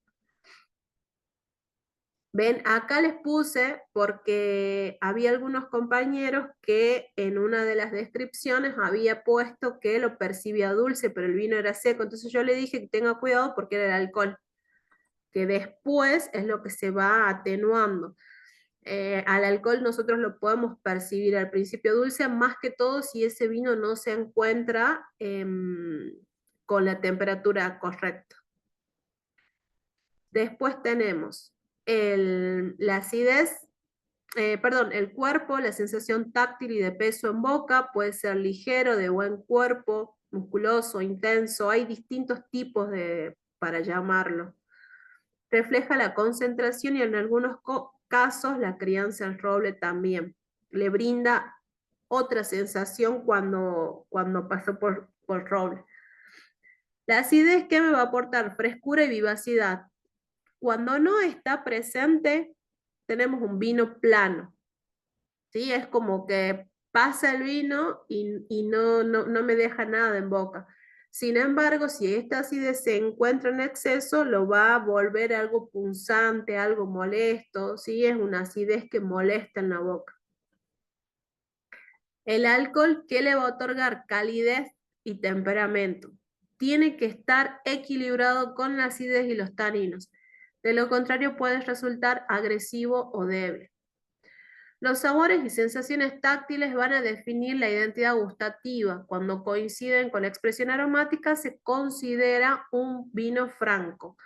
[SPEAKER 1] Ven, acá les puse porque había algunos compañeros que en una de las descripciones había puesto que lo percibía dulce, pero el vino era seco. Entonces yo le dije que tenga cuidado porque era el alcohol, que después es lo que se va atenuando. Al alcohol nosotros lo podemos percibir al principio dulce, más que todo si ese vino no se encuentra con la temperatura correcta. Después tenemos la acidez, perdón, el cuerpo, la sensación táctil y de peso en boca, puede ser ligero, de buen cuerpo, musculoso, intenso, hay distintos tipos para llamarlo. Refleja la concentración y en algunos casos la crianza en roble también. Le brinda otra sensación cuando pasó por roble. La acidez, ¿qué me va a aportar? Frescura y vivacidad. Cuando no está presente, tenemos un vino plano, ¿sí? Es como que pasa el vino y no me deja nada en boca. Sin embargo, si esta acidez se encuentra en exceso, lo va a volver algo punzante, algo molesto, ¿sí? Es una acidez que molesta en la boca. El alcohol, ¿qué le va a otorgar? Calidez y temperamento. Tiene que estar equilibrado con la acidez y los taninos. De lo contrario, puede resultar agresivo o débil. Los sabores y sensaciones táctiles van a definir la identidad gustativa. Cuando coinciden con la expresión aromática, se considera un vino franco.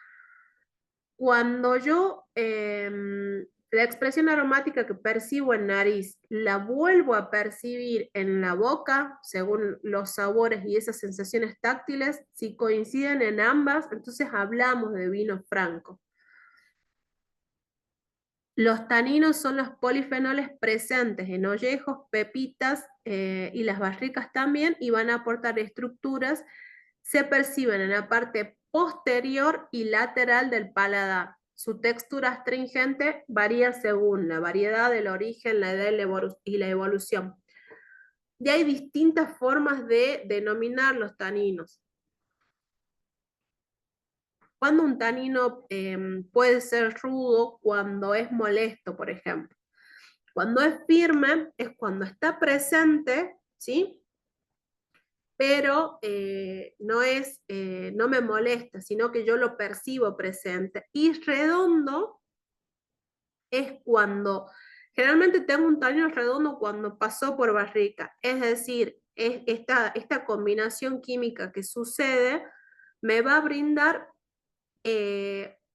[SPEAKER 1] Cuando yo la expresión aromática que percibo en nariz la vuelvo a percibir en la boca, según los sabores y esas sensaciones táctiles, si coinciden en ambas, entonces hablamos de vino franco. Los taninos son los polifenoles presentes en ollejos, pepitas y las barricas también, y van a aportar estructuras, se perciben en la parte posterior y lateral del paladar. Su textura astringente varía según la variedad, el origen, la edad y la evolución. Y hay distintas formas de denominar los taninos. Cuando un tanino puede ser rudo, cuando es molesto, por ejemplo. Cuando es firme, es cuando está presente, ¿sí? Pero no me molesta, sino que yo lo percibo presente. Y redondo es cuando, generalmente tengo un tanino redondo cuando pasó por barrica, es decir, esta combinación química que sucede me va a brindar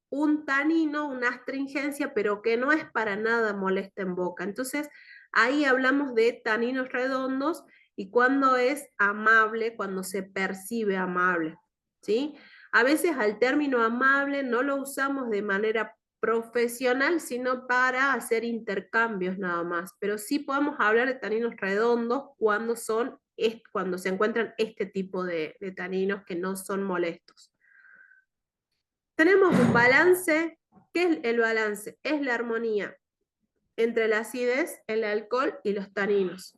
[SPEAKER 1] un tanino, una astringencia, pero que no es para nada molesta en boca. Entonces, ahí hablamos de taninos redondos y cuando es amable, cuando se percibe amable, ¿sí? A veces al término amable no lo usamos de manera profesional, sino para hacer intercambios nada más, pero sí podemos hablar de taninos redondos cuando se encuentran este tipo de taninos que no son molestos. Tenemos un balance. ¿Qué es el balance? Es la armonía entre la acidez, el alcohol y los taninos.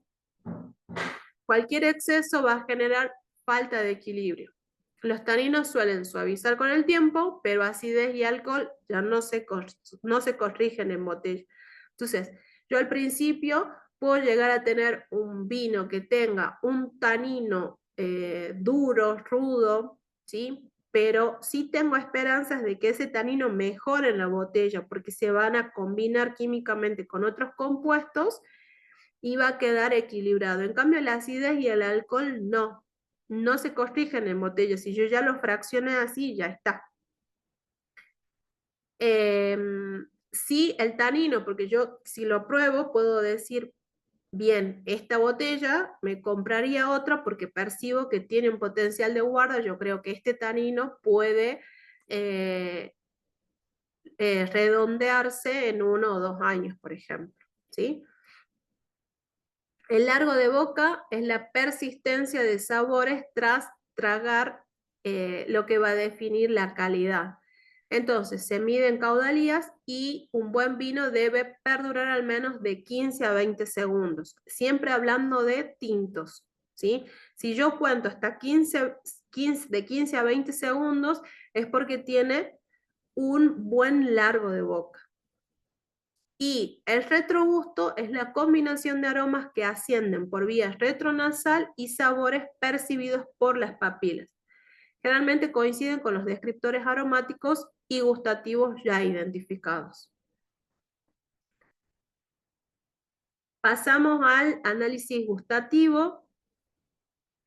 [SPEAKER 1] Cualquier exceso va a generar falta de equilibrio. Los taninos suelen suavizar con el tiempo, pero acidez y alcohol ya no se corrigen en botella. Entonces, yo al principio puedo llegar a tener un vino que tenga un tanino duro, rudo, ¿sí? Pero sí tengo esperanzas de que ese tanino mejore en la botella porque se van a combinar químicamente con otros compuestos y va a quedar equilibrado. En cambio, la acidez y el alcohol no se corrigen en botella. Si yo ya lo fraccioné así, ya está. Sí, el tanino, porque yo si lo pruebo puedo decir, bien, esta botella me compraría otra porque percibo que tiene un potencial de guarda. Yo creo que este tanino puede redondearse en 1 o 2 años, por ejemplo, ¿sí? El largo de boca es la persistencia de sabores tras tragar lo que va a definir la calidad. Entonces, se mide en caudalías y un buen vino debe perdurar al menos de 15 a 20 segundos, siempre hablando de tintos, ¿sí? Si yo cuento hasta de 15 a 20 segundos, es porque tiene un buen largo de boca. Y el retrogusto es la combinación de aromas que ascienden por vías retronasal y sabores percibidos por las papilas. Generalmente coinciden con los descriptores aromáticos y gustativos ya identificados. Pasamos al análisis gustativo.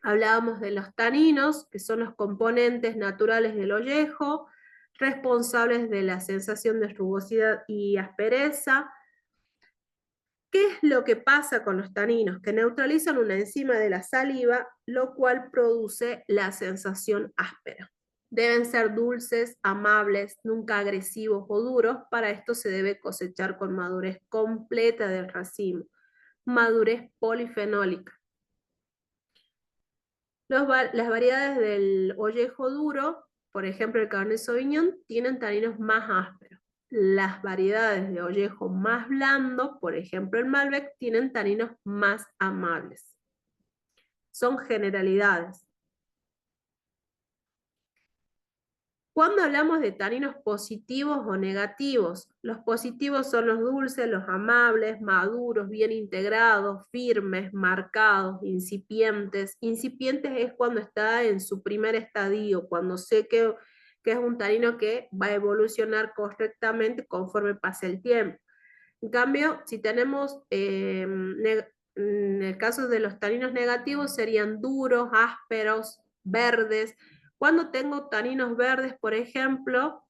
[SPEAKER 1] Hablábamos de los taninos, que son los componentes naturales del ollejo, responsables de la sensación de rugosidad y aspereza. ¿Qué es lo que pasa con los taninos? Que neutralizan una enzima de la saliva, lo cual produce la sensación áspera. Deben ser dulces, amables, nunca agresivos o duros. Para esto se debe cosechar con madurez completa del racimo, madurez polifenólica. Las variedades del ollejo duro, por ejemplo el Cabernet Sauvignon, tienen taninos más ásperos. Las variedades de ollejo más blando, por ejemplo el Malbec, tienen taninos más amables. Son generalidades. Cuando hablamos de taninos positivos o negativos, los positivos son los dulces, los amables, maduros, bien integrados, firmes, marcados, incipientes. Incipientes es cuando está en su primer estadio, cuando sé que es un tanino que va a evolucionar correctamente conforme pase el tiempo. En cambio, si tenemos, en el caso de los taninos negativos, serían duros, ásperos, verdes. Cuando tengo taninos verdes, por ejemplo,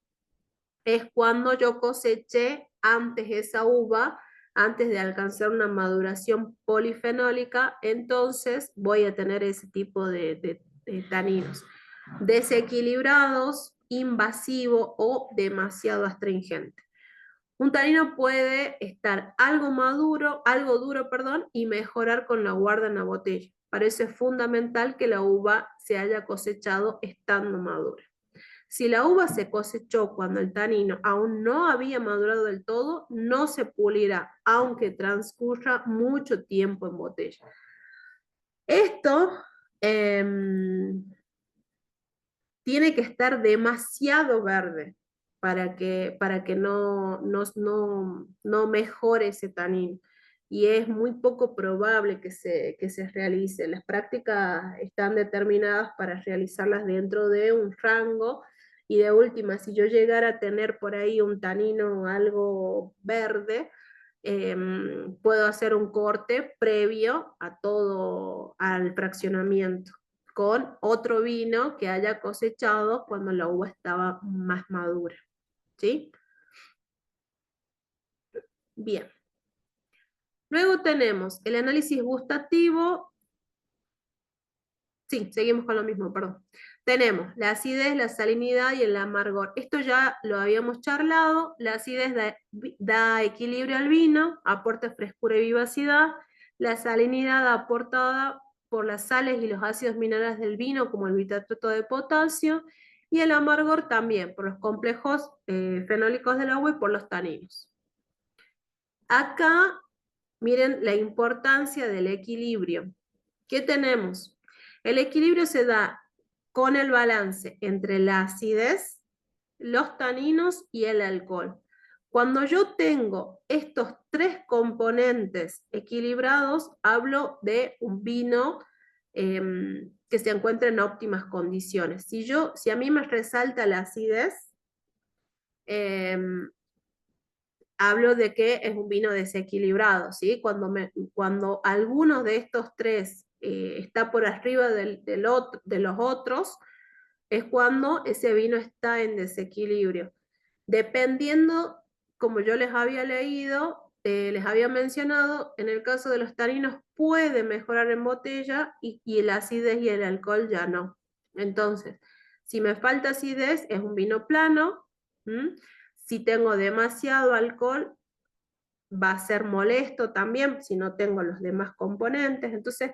[SPEAKER 1] es cuando yo coseché antes esa uva, antes de alcanzar una maduración polifenólica, entonces voy a tener ese tipo de taninos. Desequilibrados, invasivo o demasiado astringente. Un tanino puede estar algo duro, perdón, y mejorar con la guarda en la botella. Para eso es fundamental que la uva se haya cosechado estando madura. Si la uva se cosechó cuando el tanino aún no había madurado del todo, no se pulirá, aunque transcurra mucho tiempo en botella. Esto tiene que estar demasiado verde para que no mejore ese tanino. Y es muy poco probable que se realice. Las prácticas están determinadas para realizarlas dentro de un rango. Y de última, si yo llegara a tener por ahí un tanino algo verde, puedo hacer un corte previo a todo, al fraccionamiento con otro vino que haya cosechado cuando la uva estaba más madura. ¿Sí? Bien. Luego tenemos el análisis gustativo. Sí, seguimos con lo mismo, perdón. Tenemos la acidez, la salinidad y el amargor. Esto ya lo habíamos charlado. La acidez da equilibrio al vino, aporta frescura y vivacidad. La salinidad aportada por las sales y los ácidos minerales del vino, como el bitartrato de potasio. Y el amargor también, por los complejos fenólicos del agua y por los taninos. Acá, miren la importancia del equilibrio. ¿Qué tenemos? El equilibrio se da con el balance entre la acidez, los taninos y el alcohol. Cuando yo tengo estos tres componentes equilibrados, hablo de un vino que se encuentra en óptimas condiciones. Si a mí me resalta la acidez, hablo de que es un vino desequilibrado, ¿sí? Cuando alguno de estos tres está por arriba de los otros, es cuando ese vino está en desequilibrio. Dependiendo, como yo les había leído, les había mencionado, en el caso de los taninos puede mejorar en botella y el acidez y el alcohol ya no. Entonces, si me falta acidez, es un vino plano. ¿Mm? Si tengo demasiado alcohol, va a ser molesto también si no tengo los demás componentes. Entonces,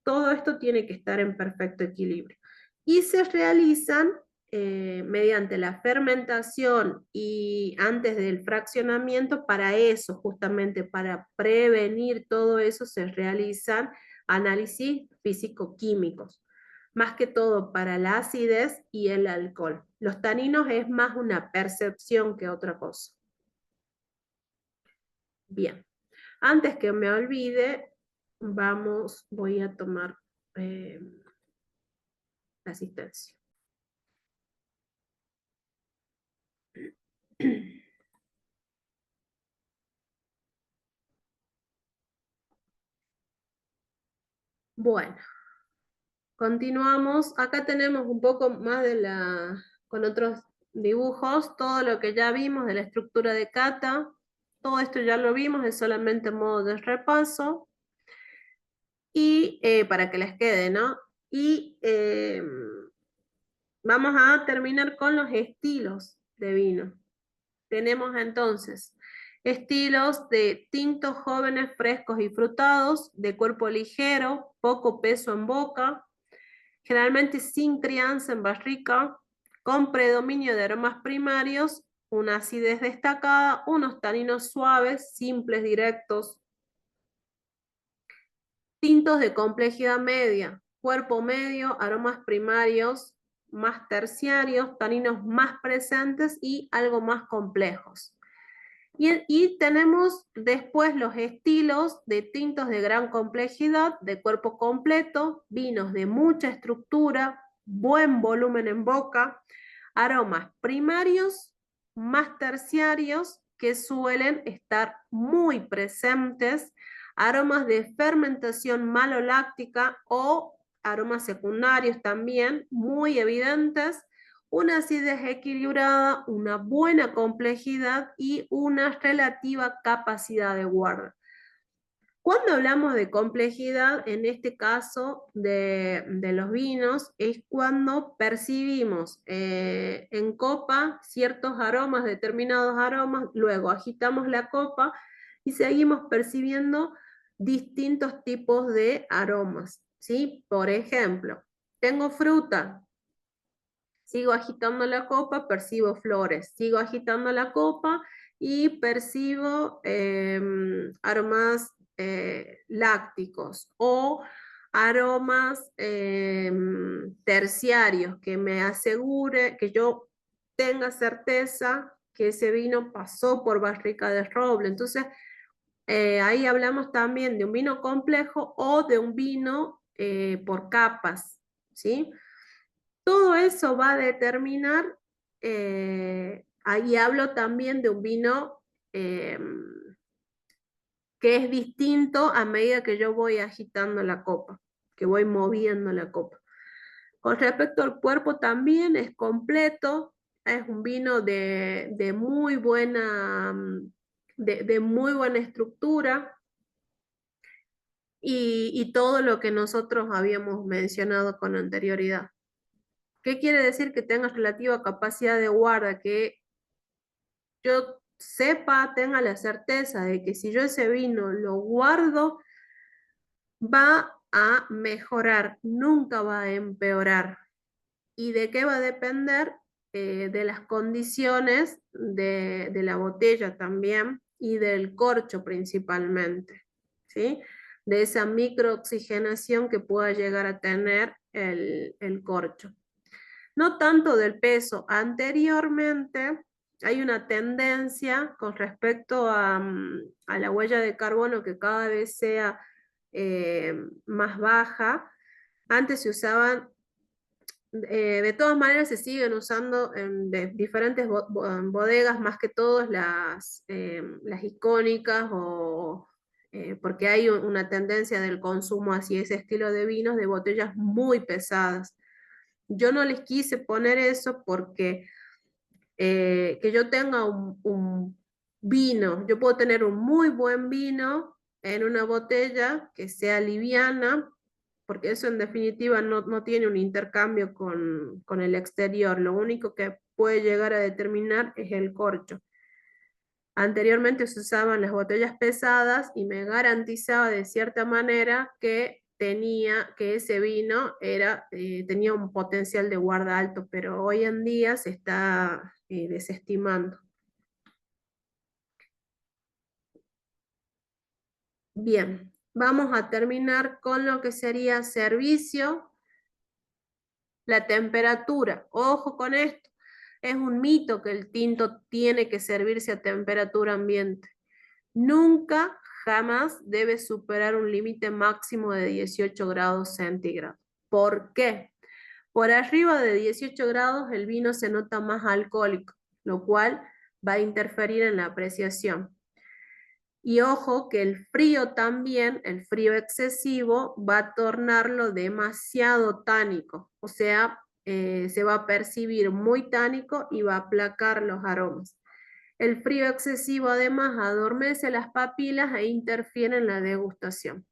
[SPEAKER 1] todo esto tiene que estar en perfecto equilibrio. Y se realizan mediante la fermentación y antes del fraccionamiento. Para eso, justamente para prevenir todo eso, se realizan análisis físico-químicos, más que todo para la acidez y el alcohol. Los taninos es más una percepción que otra cosa. Bien, antes que me olvide, voy a tomar la asistencia. Bueno, continuamos. Acá tenemos un poco más con otros dibujos, todo lo que ya vimos de la estructura de cata. Todo esto ya lo vimos, es solamente modo de repaso. Y para que les quede, ¿no? Y vamos a terminar con los estilos de vino. Tenemos entonces estilos de tintos jóvenes, frescos y frutados, de cuerpo ligero, poco peso en boca, generalmente sin crianza en barrica, con predominio de aromas primarios, una acidez destacada, unos taninos suaves, simples, directos. Tintos de complejidad media, cuerpo medio, aromas primarios más terciarios, taninos más presentes y algo más complejos. Y tenemos después los estilos de tintos de gran complejidad, de cuerpo completo, vinos de mucha estructura, buen volumen en boca, aromas primarios más terciarios que suelen estar muy presentes, aromas de fermentación maloláctica o aromas secundarios también muy evidentes, una acidez equilibrada, una buena complejidad y una relativa capacidad de guarda. Cuando hablamos de complejidad, en este caso de los vinos, es cuando percibimos en copa ciertos aromas, determinados aromas, luego agitamos la copa y seguimos percibiendo distintos tipos de aromas, ¿sí? Por ejemplo, tengo fruta, sigo agitando la copa, percibo flores, sigo agitando la copa y percibo aromas lácticos o aromas terciarios que me asegure que yo tenga certeza que ese vino pasó por barrica de roble. Entonces, ahí hablamos también de un vino complejo o de un vino por capas, ¿sí? Todo eso va a determinar, ahí hablo también de un vino eh, que es distinto a medida que yo voy agitando la copa, que voy moviendo la copa. Con respecto al cuerpo también es completo, es un vino de muy buena, de muy buena estructura y todo lo que nosotros habíamos mencionado con anterioridad. ¿Qué quiere decir que tenga relativa capacidad de guarda? Que yo sepa, tenga la certeza de que si yo ese vino lo guardo, va a mejorar, nunca va a empeorar. ¿Y de qué va a depender? De las condiciones de la botella también y del corcho principalmente, ¿sí? De esa microoxigenación que pueda llegar a tener el corcho. No tanto del peso. Anteriormente hay una tendencia con respecto a la huella de carbono que cada vez sea más baja. Antes se usaban, de todas maneras se siguen usando en diferentes bodegas, más que todas las icónicas o porque hay una tendencia del consumo hacia ese estilo de vinos de botellas muy pesadas. Yo no les quise poner eso porque que yo tenga un vino, yo puedo tener un muy buen vino en una botella que sea liviana, porque eso en definitiva no tiene un intercambio con el exterior, lo único que puede llegar a determinar es el corcho. Anteriormente se usaban las botellas pesadas y me garantizaba de cierta manera que que ese vino tenía un potencial de guarda alto, pero hoy en día se está desestimando. Bien, vamos a terminar con lo que sería servicio, la temperatura. Ojo con esto, es un mito que el tinto tiene que servirse a temperatura ambiente. Nunca, jamás debe superar un límite máximo de 18 grados centígrados. ¿Por qué? Por arriba de 18 grados el vino se nota más alcohólico, lo cual va a interferir en la apreciación. Y ojo que el frío también, el frío excesivo, va a tornarlo demasiado tánico, o sea, se va a percibir muy tánico y va a aplacar los aromas. El frío excesivo además adormece las papilas e interfiere en la degustación.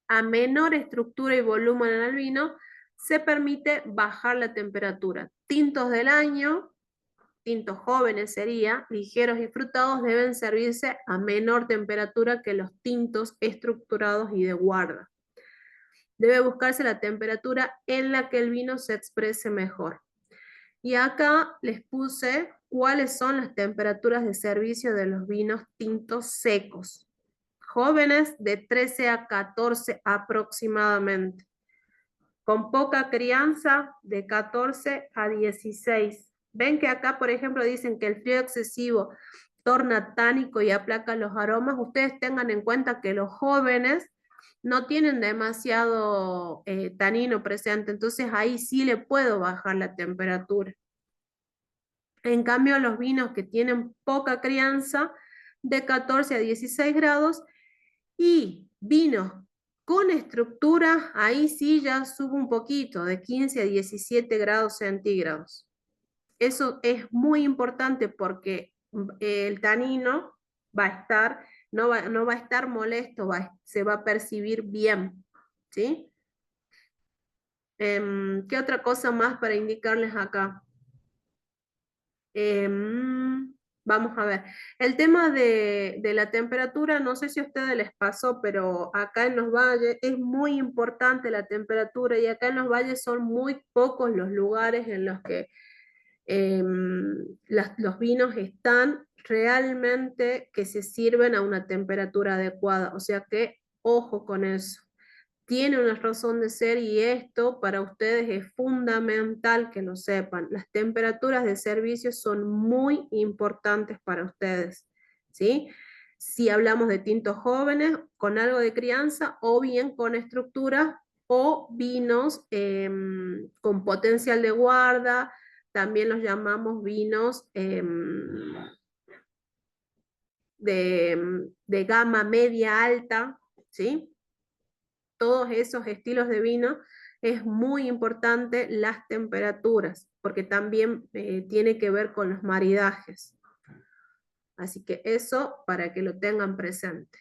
[SPEAKER 1] A menor estructura y volumen en el vino, se permite bajar la temperatura. Tintos del año, tintos jóvenes sería, ligeros y frutados, deben servirse a menor temperatura que los tintos estructurados y de guarda. Debe buscarse la temperatura en la que el vino se exprese mejor. Y acá les puse cuáles son las temperaturas de servicio de los vinos tintos secos. Jóvenes de 13 a 14 aproximadamente. Con poca crianza de 14 a 16. Ven que acá, por ejemplo, dicen que el frío excesivo torna tánico y aplaca los aromas. Ustedes tengan en cuenta que los jóvenes no tienen demasiado tanino presente, entonces ahí sí le puedo bajar la temperatura. En cambio, los vinos que tienen poca crianza, de 14 a 16 grados, y vinos con estructura, ahí sí ya subo un poquito, de 15 a 17 grados centígrados. Eso es muy importante porque el tanino va a estar no va a estar molesto, se va a percibir bien, ¿sí? ¿Qué otra cosa más para indicarles acá? Vamos a ver, el tema de la temperatura, no sé si a ustedes les pasó, pero acá en los valles es muy importante la temperatura y acá en los valles son muy pocos los lugares en los que los vinos están realmente que se sirven a una temperatura adecuada, o sea que ojo con eso. Tiene una razón de ser y esto para ustedes es fundamental que lo sepan. Las temperaturas de servicio son muy importantes para ustedes, ¿sí? Si hablamos de tintos jóvenes con algo de crianza o bien con estructura o vinos con potencial de guarda, también los llamamos vinos de gama media alta, ¿sí? Todos esos estilos de vino, es muy importante las temperaturas, porque también tiene que ver con los maridajes. Así que eso para que lo tengan presente.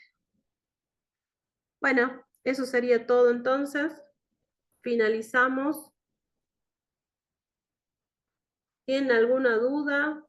[SPEAKER 1] Bueno, eso sería todo entonces. Finalizamos. ¿Tienen alguna duda?